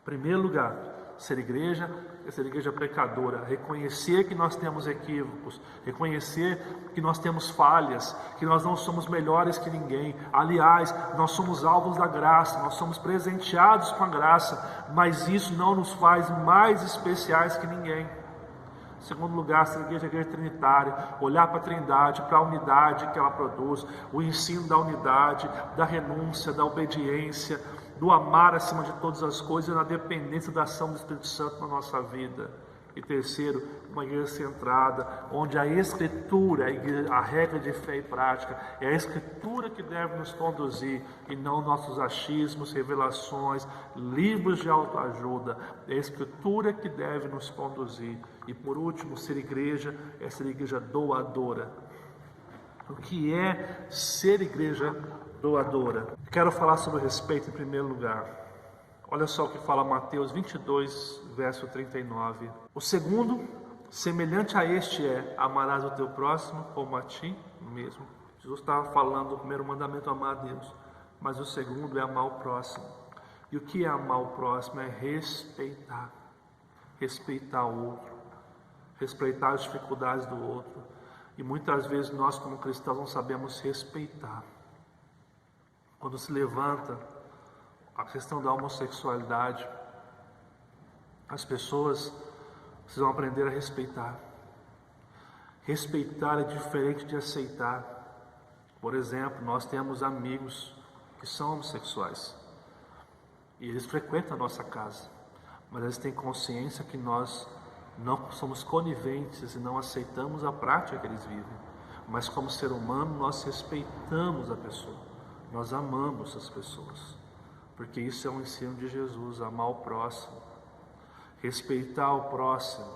Em primeiro lugar, ser igreja é ser igreja pecadora, reconhecer que nós temos equívocos, reconhecer que nós temos falhas, que nós não somos melhores que ninguém. Aliás, nós somos alvos da graça, nós somos presenteados com a graça, mas isso não nos faz mais especiais que ninguém. Em segundo lugar, ser igreja trinitária, olhar para a trindade, para a unidade que ela produz, o ensino da unidade, da renúncia, da obediência, do amar acima de todas as coisas, na dependência da ação do Espírito Santo na nossa vida. E terceiro, uma igreja centrada, onde a Escritura, a regra de fé e prática, é a Escritura que deve nos conduzir, e não nossos achismos, revelações, livros de autoajuda. É a Escritura que deve nos conduzir. E por último, ser igreja é ser igreja doadora. O que é ser igreja doadora? Quero falar sobre o respeito em primeiro lugar. Olha só o que fala Mateus 22, verso 39. O segundo, semelhante a este é: amarás o teu próximo como a ti mesmo. Jesus estava falando do primeiro mandamento, amar a Deus. Mas o segundo é amar o próximo. E o que é amar o próximo? É respeitar. Respeitar o outro. Respeitar as dificuldades do outro. E muitas vezes nós, como cristãos, não sabemos respeitar. Quando se levanta a questão da homossexualidade, as pessoas precisam aprender a respeitar. Respeitar é diferente de aceitar. Por exemplo, nós temos amigos que são homossexuais e eles frequentam a nossa casa, mas eles têm consciência que nós não somos coniventes e não aceitamos a prática que eles vivem. Mas como ser humano, nós respeitamos a pessoa, nós amamos as pessoas. Porque isso é um ensino de Jesus, amar o próximo. Respeitar o próximo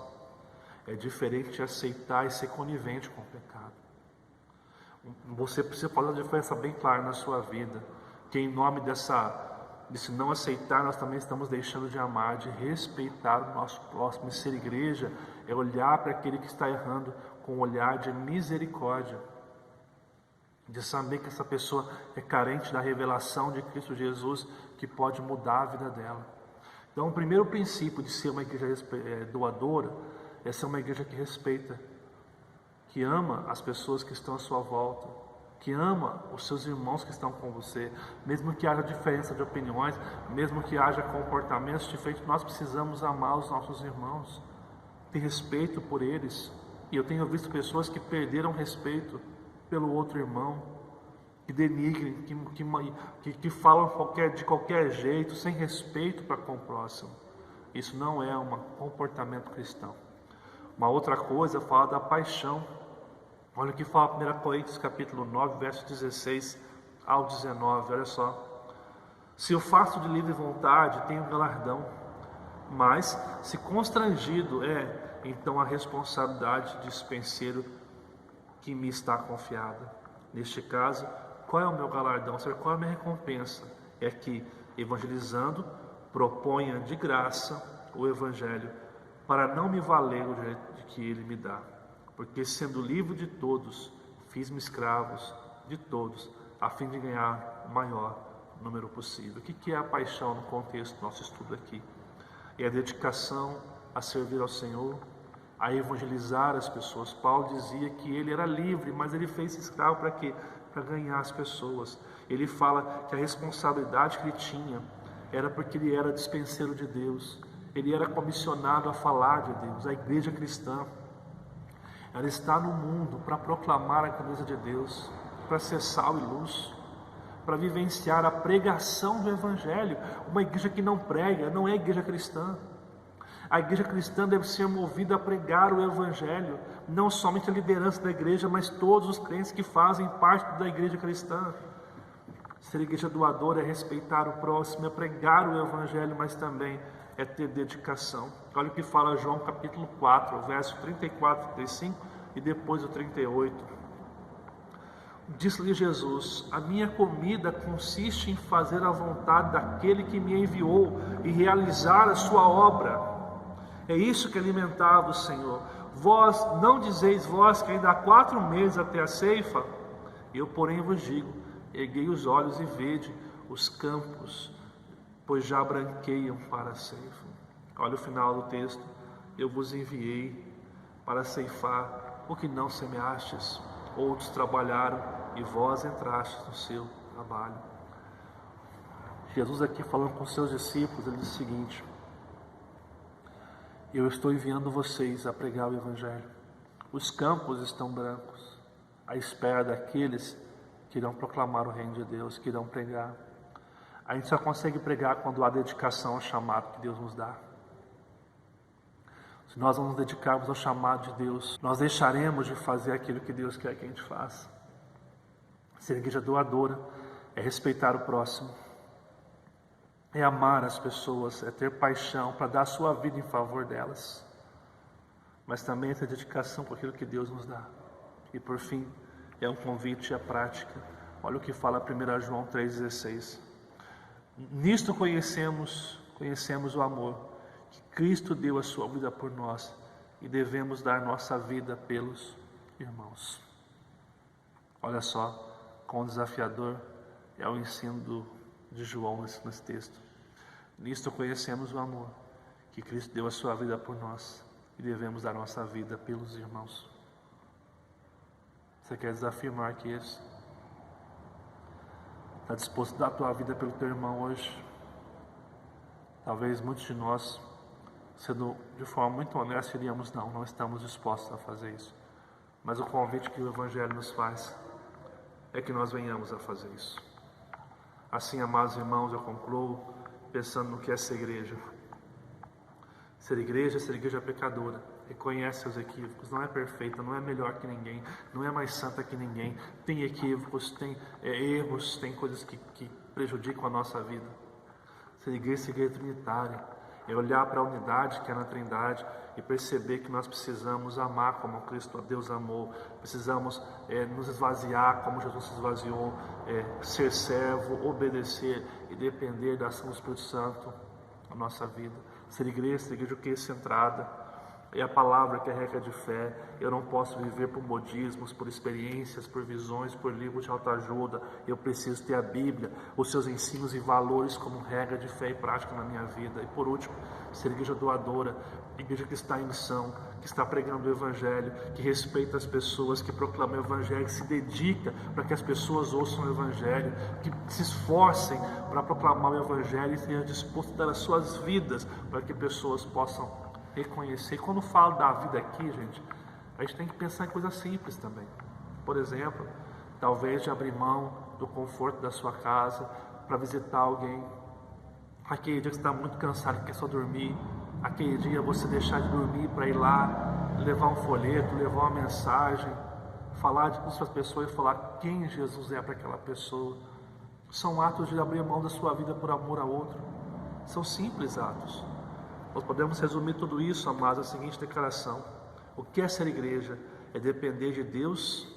é diferente de aceitar e ser conivente com o pecado. Você precisa fazer uma diferença bem clara na sua vida, que em nome desse não aceitar, nós também estamos deixando de amar, de respeitar o nosso próximo. E ser igreja é olhar para aquele que está errando com um olhar de misericórdia, de saber que essa pessoa é carente da revelação de Cristo Jesus, que pode mudar a vida dela. Então, o primeiro princípio de ser uma igreja doadora é ser uma igreja que respeita, que ama as pessoas que estão à sua volta, que ama os seus irmãos que estão com você, mesmo que haja diferença de opiniões, mesmo que haja comportamentos diferentes, nós precisamos amar os nossos irmãos, ter respeito por eles. E eu tenho visto pessoas que perderam respeito pelo outro irmão, que denigrem, que falam de qualquer jeito, sem respeito para com o próximo. Isso não é um comportamento cristão. Uma outra coisa é falar da paixão. Olha o que fala 1 Coríntios capítulo 9, verso 16 ao 19, olha só. Se eu faço de livre vontade, tenho galardão, mas se constrangido então a responsabilidade de dispenseiro que me está confiada. Neste caso, qual é o meu galardão? Qual é a minha recompensa? É que, evangelizando, proponha de graça o Evangelho, para não me valer o direito de que Ele me dá. Porque, sendo livre de todos, fiz-me escravos de todos, a fim de ganhar o maior número possível. O que é a paixão no contexto do nosso estudo aqui? É a dedicação a servir ao Senhor, a evangelizar as pessoas. Paulo dizia que ele era livre, mas ele fez escravo para quê? Para ganhar as pessoas. Ele fala que a responsabilidade que ele tinha era porque ele era dispenseiro de Deus. Ele era comissionado a falar de Deus. A igreja cristã Ela está no mundo para proclamar a grandeza de Deus, para ser sal e luz, para vivenciar a pregação do Evangelho. Uma igreja que não prega não é igreja cristã. A igreja cristã deve ser movida a pregar o Evangelho, não somente a liderança da igreja, mas todos os crentes que fazem parte da igreja cristã. Ser igreja doadora é respeitar o próximo, é pregar o Evangelho, mas também é ter dedicação. Olha o que fala João capítulo 4, verso 34, 35 e depois o 38. Disse-lhe Jesus: a minha comida consiste em fazer a vontade daquele que me enviou e realizar a sua obra. É isso que alimentava o Senhor. Vós não dizeis vós que ainda há 4 meses até a ceifa? Eu, porém, vos digo: erguei os olhos e vede os campos, pois já branqueiam para a ceifa. Olha o final do texto: eu vos enviei para ceifar o que não semeastes. Outros trabalharam e vós entrastes no seu trabalho. Jesus aqui falando com os seus discípulos, ele diz o seguinte: eu estou enviando vocês a pregar o Evangelho. Os campos estão brancos, à espera daqueles que irão proclamar o reino de Deus, que irão pregar. A gente só consegue pregar quando há dedicação ao chamado que Deus nos dá. Se nós não nos dedicarmos ao chamado de Deus, nós deixaremos de fazer aquilo que Deus quer que a gente faça. Ser igreja doadora é respeitar o próximo, é amar as pessoas, é ter paixão para dar a sua vida em favor delas, mas também é ter dedicação com aquilo que Deus nos dá. E por fim, é um convite à prática. Olha o que fala 1 João 3,16. Nisto conhecemos o amor, que Cristo deu a sua vida por nós, e devemos dar nossa vida pelos irmãos. Olha só, quão desafiador é o ensino de João nesse texto. Nisto conhecemos o amor, que Cristo deu a sua vida por nós, e devemos dar nossa vida pelos irmãos. Você quer desafirmar que isso? Está disposto a dar a tua vida pelo teu irmão hoje? Talvez muitos de nós, sendo de forma muito honesta, diríamos: não estamos dispostos a fazer isso. Mas o convite que o Evangelho nos faz é que nós venhamos a fazer isso. Assim, amados irmãos, eu concluo pensando no que é ser igreja. Ser igreja pecadora, reconhece os equívocos, não é perfeita, não é melhor que ninguém, não é mais santa que ninguém, tem equívocos, tem erros, tem coisas que prejudicam a nossa vida. Ser igreja trinitária, é olhar para a unidade que é na Trindade e perceber que nós precisamos amar como Cristo, Deus amou, precisamos nos esvaziar como Jesus se esvaziou, ser servo, obedecer e depender da ação do Espírito Santo na nossa vida. Ser igreja o que é centrada, é a palavra que é regra de fé. Eu não posso viver por modismos, por experiências, por visões, por livros de autoajuda. Eu preciso ter a Bíblia, os seus ensinos e valores como regra de fé e prática na minha vida. E por último, ser igreja doadora, igreja que está em missão, que está pregando o Evangelho, que respeita as pessoas, que proclama o Evangelho, que se dedica para que as pessoas ouçam o Evangelho, que se esforcem para proclamar o Evangelho e estejam dispostos a dar as suas vidas para que pessoas possam reconhecer. Quando falo da vida aqui, gente, a gente tem que pensar em coisas simples também. Por exemplo, talvez de abrir mão do conforto da sua casa para visitar alguém. Aquele dia que você está muito cansado, que quer só dormir, aquele dia você deixar de dormir para ir lá, levar um folheto, levar uma mensagem, falar disso para as pessoas e falar quem Jesus é para aquela pessoa. São atos de abrir mão da sua vida por amor a outro. São simples atos. Nós podemos resumir tudo isso, amados, na seguinte declaração: o que é ser igreja? É depender de Deus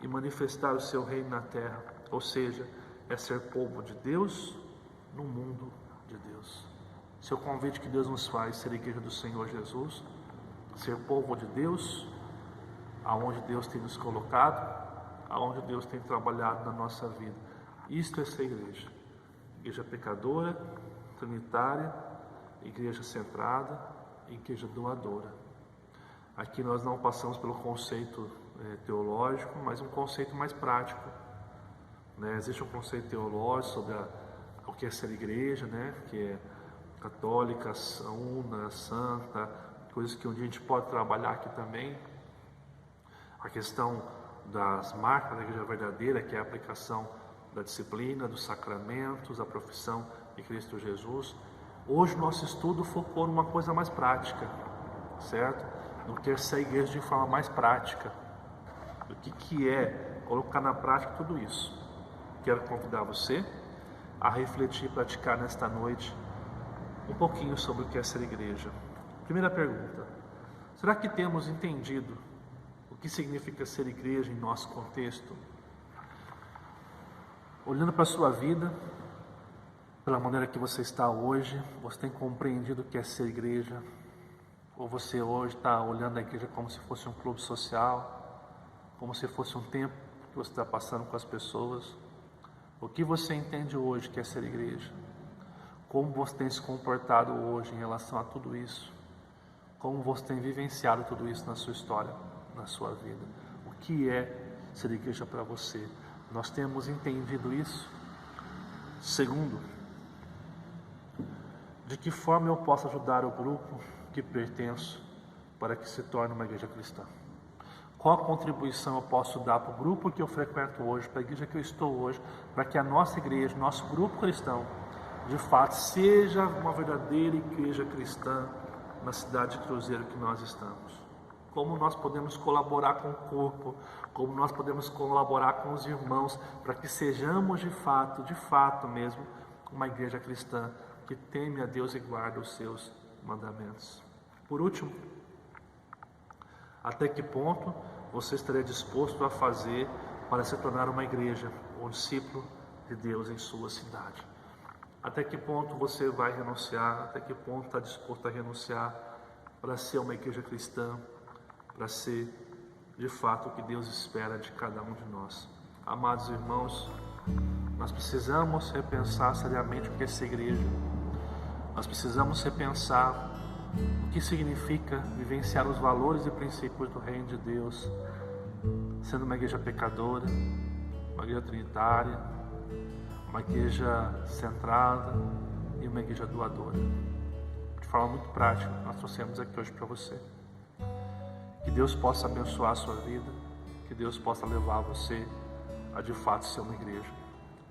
e manifestar o seu reino na terra. Ou seja, é ser povo de Deus no mundo de Deus. Esse é o convite que Deus nos faz: ser igreja do Senhor Jesus, ser povo de Deus, aonde Deus tem nos colocado, aonde Deus tem trabalhado na nossa vida. Isto é ser igreja. Igreja pecadora, trinitária, igreja centrada, igreja doadora. Aqui nós não passamos pelo conceito teológico, mas um conceito mais prático. Existe um conceito teológico sobre o que é ser igreja, que é católica, una, santa, coisas que um dia a gente pode trabalhar aqui também. a questão das marcas da igreja verdadeira, que é a aplicação da disciplina, dos sacramentos, a profissão de Cristo Jesus. Hoje nosso estudo focou numa coisa mais prática, certo? No que é ser igreja de forma mais prática. O que é colocar na prática tudo isso. Quero convidar você a refletir e praticar nesta noite um pouquinho sobre o que é ser igreja. Primeira pergunta: será que temos entendido o que significa ser igreja em nosso contexto? Olhando para a sua vida, pela maneira que você está hoje, você tem compreendido o que é ser igreja? Ou você hoje está olhando a igreja como se fosse um clube social, como se fosse um tempo que você está passando com as pessoas? O que você entende hoje que é ser igreja? Como você tem se comportado hoje em relação a tudo isso? Como você tem vivenciado tudo isso na sua história, na sua vida? O que é ser igreja para você? Nós temos entendido isso? Segundo, de que forma eu posso ajudar o grupo que pertenço para que se torne uma igreja cristã? Qual a contribuição eu posso dar para o grupo que eu frequento hoje, para a igreja que eu estou hoje, para que a nossa igreja, nosso grupo cristão, de fato, seja uma verdadeira igreja cristã na cidade de Cruzeiro que nós estamos? Como nós podemos colaborar com o corpo, como nós podemos colaborar com os irmãos, para que sejamos de fato mesmo, uma igreja cristã que teme a Deus e guarda os seus mandamentos. Por último, até que ponto você estaria disposto a fazer para se tornar uma igreja, um discípulo de Deus em sua cidade? Até que ponto você vai renunciar? Até que ponto está disposto a renunciar para ser uma igreja cristã, para ser de fato o que Deus espera de cada um de nós? Amados irmãos, nós precisamos repensar seriamente o que é ser igreja. Nós precisamos repensar o que significa vivenciar os valores e princípios do reino de Deus, sendo uma igreja pecadora, uma igreja trinitária, uma igreja centrada e uma igreja doadora. De forma muito prática, nós trouxemos aqui hoje para você. Que Deus possa abençoar a sua vida, que Deus possa levar você a de fato ser uma igreja.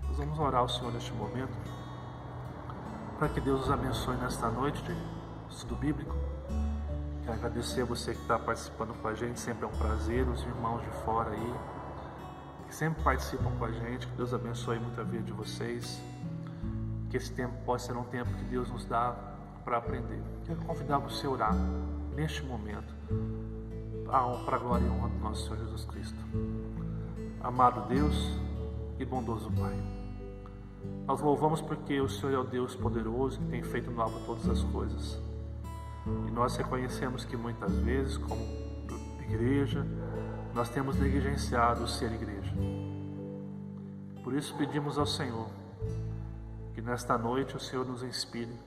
Nós vamos orar ao Senhor neste momento, para que Deus nos abençoe nesta noite de estudo bíblico. Quero agradecer a você que está participando com a gente, sempre é um prazer, os irmãos de fora aí, que sempre participam com a gente. Que Deus abençoe muito a vida de vocês, que esse tempo possa ser um tempo que Deus nos dá para aprender. Quero convidar você a orar neste momento, para a glória e honra do nosso Senhor Jesus Cristo. Amado Deus e bondoso Pai, nós louvamos porque o Senhor é o Deus poderoso que tem feito nova todas as coisas. E nós reconhecemos que muitas vezes, como igreja, nós temos negligenciado o ser igreja. Por isso pedimos ao Senhor que nesta noite o Senhor nos inspire,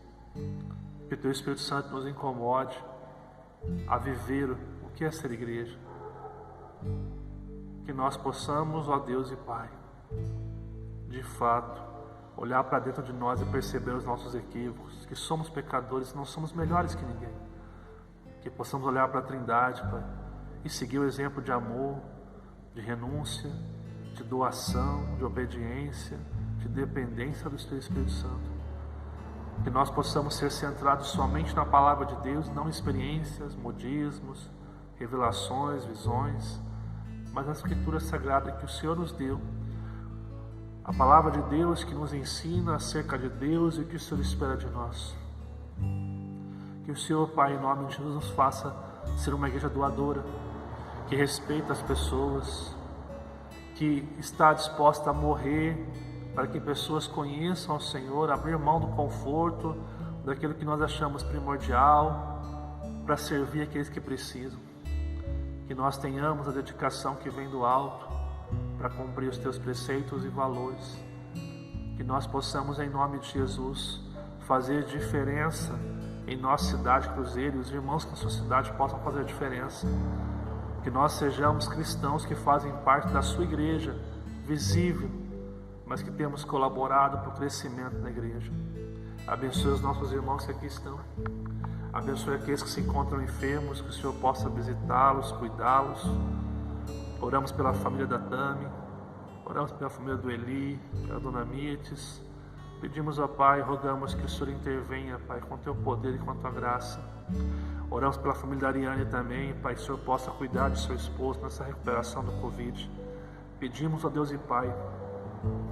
que o Teu Espírito Santo nos incomode a viver o que é ser igreja. Que nós possamos, ó Deus e Pai, de fato, olhar para dentro de nós e perceber os nossos equívocos, que somos pecadores e não somos melhores que ninguém. Que possamos olhar para a Trindade, Pai, e seguir o exemplo de amor, de renúncia, de doação, de obediência, de dependência do Teu Espírito Santo. Que nós possamos ser centrados somente na Palavra de Deus, não em experiências, modismos, revelações, visões, mas na Escritura Sagrada que o Senhor nos deu. A Palavra de Deus que nos ensina acerca de Deus e o que o Senhor espera de nós. Que o Senhor, Pai, em nome de Jesus, nos faça ser uma igreja doadora, que respeita as pessoas, que está disposta a morrer para que pessoas conheçam o Senhor, abrir mão do conforto, daquilo que nós achamos primordial, para servir aqueles que precisam. Que nós tenhamos a dedicação que vem do alto, para cumprir os Teus preceitos e valores. Que nós possamos, em nome de Jesus, fazer diferença em nossa cidade Cruzeiro, e os irmãos na sua cidade possam fazer diferença. Que nós sejamos cristãos que fazem parte da sua igreja, visível, mas que temos colaborado para o crescimento da igreja. Abençoe os nossos irmãos que aqui estão. Abençoe aqueles que se encontram enfermos, que o Senhor possa visitá-los, cuidá-los. Oramos pela família da Tami, oramos pela família do Eli, pela dona Mirtes. Pedimos, ó Pai, rogamos que o Senhor intervenha, Pai, com teu poder e com a tua graça. Oramos pela família da Ariane também, Pai, que o Senhor possa cuidar de seu esposo nessa recuperação do Covid. Pedimos, ó Deus e Pai,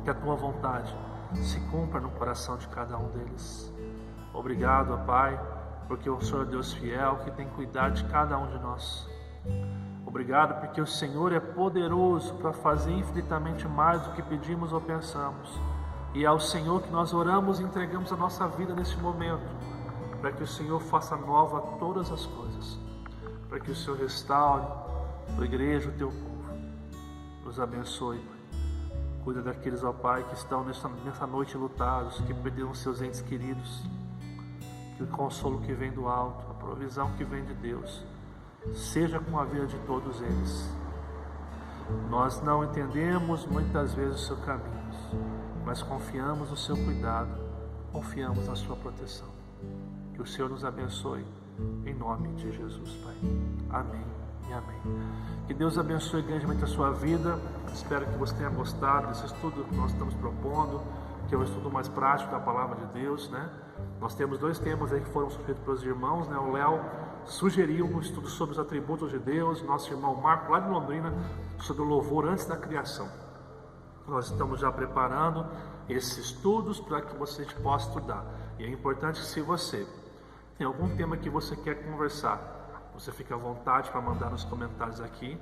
que a tua vontade se cumpra no coração de cada um deles. Obrigado, ó Pai, porque o Senhor é Deus fiel, que tem cuidado de cada um de nós. Obrigado porque o Senhor é poderoso para fazer infinitamente mais do que pedimos ou pensamos. E é ao Senhor que nós oramos e entregamos a nossa vida neste momento, para que o Senhor faça nova todas as coisas, para que o Senhor restaure a tua igreja, o teu povo. Nos abençoe, Pai. Cuida daqueles, ó Pai, que estão nessa noite lutados, que perderam seus entes queridos. Que o consolo que vem do alto, a provisão que vem de Deus, seja com a vida de todos eles. Nós não entendemos muitas vezes os seus caminhos, mas confiamos no seu cuidado, confiamos na sua proteção. Que o Senhor nos abençoe, em nome de Jesus, Pai. Amém e amém. Que Deus abençoe grandemente a sua vida. Espero que você tenha gostado desse estudo que nós estamos propondo, que é o estudo mais prático da Palavra de Deus, né? Nós temos 2 temas aí que foram sugeridos pelos irmãos, né? O Léo sugeriu um estudo sobre os atributos de Deus, nosso irmão Marco, lá de Londrina, sobre o louvor antes da criação. Nós estamos já preparando esses estudos para que você possa estudar. E é importante que, se você tem algum tema que você quer conversar, você fica à vontade para mandar nos comentários aqui,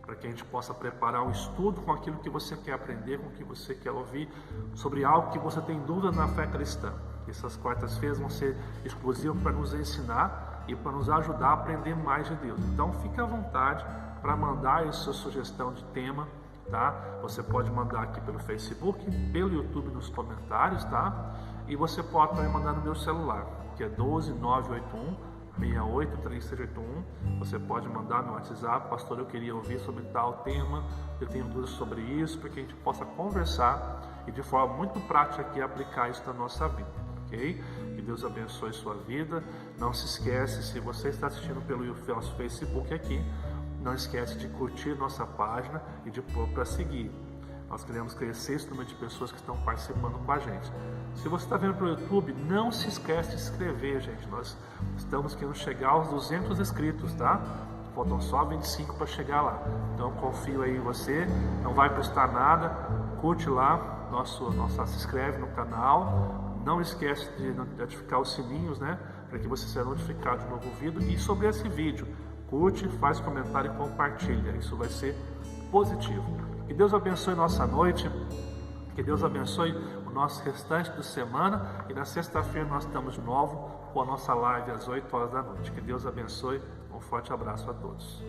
para que a gente possa preparar um estudo com aquilo que você quer aprender, com o que você quer ouvir, sobre algo que você tem dúvida na fé cristã. Essas quartas-feiras vão ser exclusivas para nos ensinar e para nos ajudar a aprender mais de Deus. Então fique à vontade para mandar a sua sugestão de tema, tá? Você pode mandar aqui pelo Facebook, pelo YouTube nos comentários, tá? E você pode também mandar no meu celular, que é 12981 683681. Você pode mandar no WhatsApp: pastor, eu queria ouvir sobre tal tema, eu tenho dúvidas sobre isso, para que a gente possa conversar e de forma muito prática aqui aplicar isso na nossa vida, ok? Que Deus abençoe sua vida. Não se esquece, se você está assistindo pelo nosso Facebook aqui, não esquece de curtir nossa página e de pôr para seguir. Nós queremos crescer esse número de pessoas que estão participando com a gente. Se você está vendo pelo YouTube, não se esquece de se inscrever, gente. Nós estamos querendo chegar aos 200 inscritos, tá? Faltam só 25 para chegar lá. Então confio aí em você, não vai custar nada. Curte lá, se inscreve no canal. Não esquece de notificar os sininhos, né? Para que você seja notificado de novo vídeo. E sobre esse vídeo, curte, faz comentário e compartilha. Isso vai ser positivo. Que Deus abençoe nossa noite, que Deus abençoe o nosso restante de semana, e na sexta-feira nós estamos de novo com a nossa live às 8 horas da noite. Que Deus abençoe, um forte abraço a todos.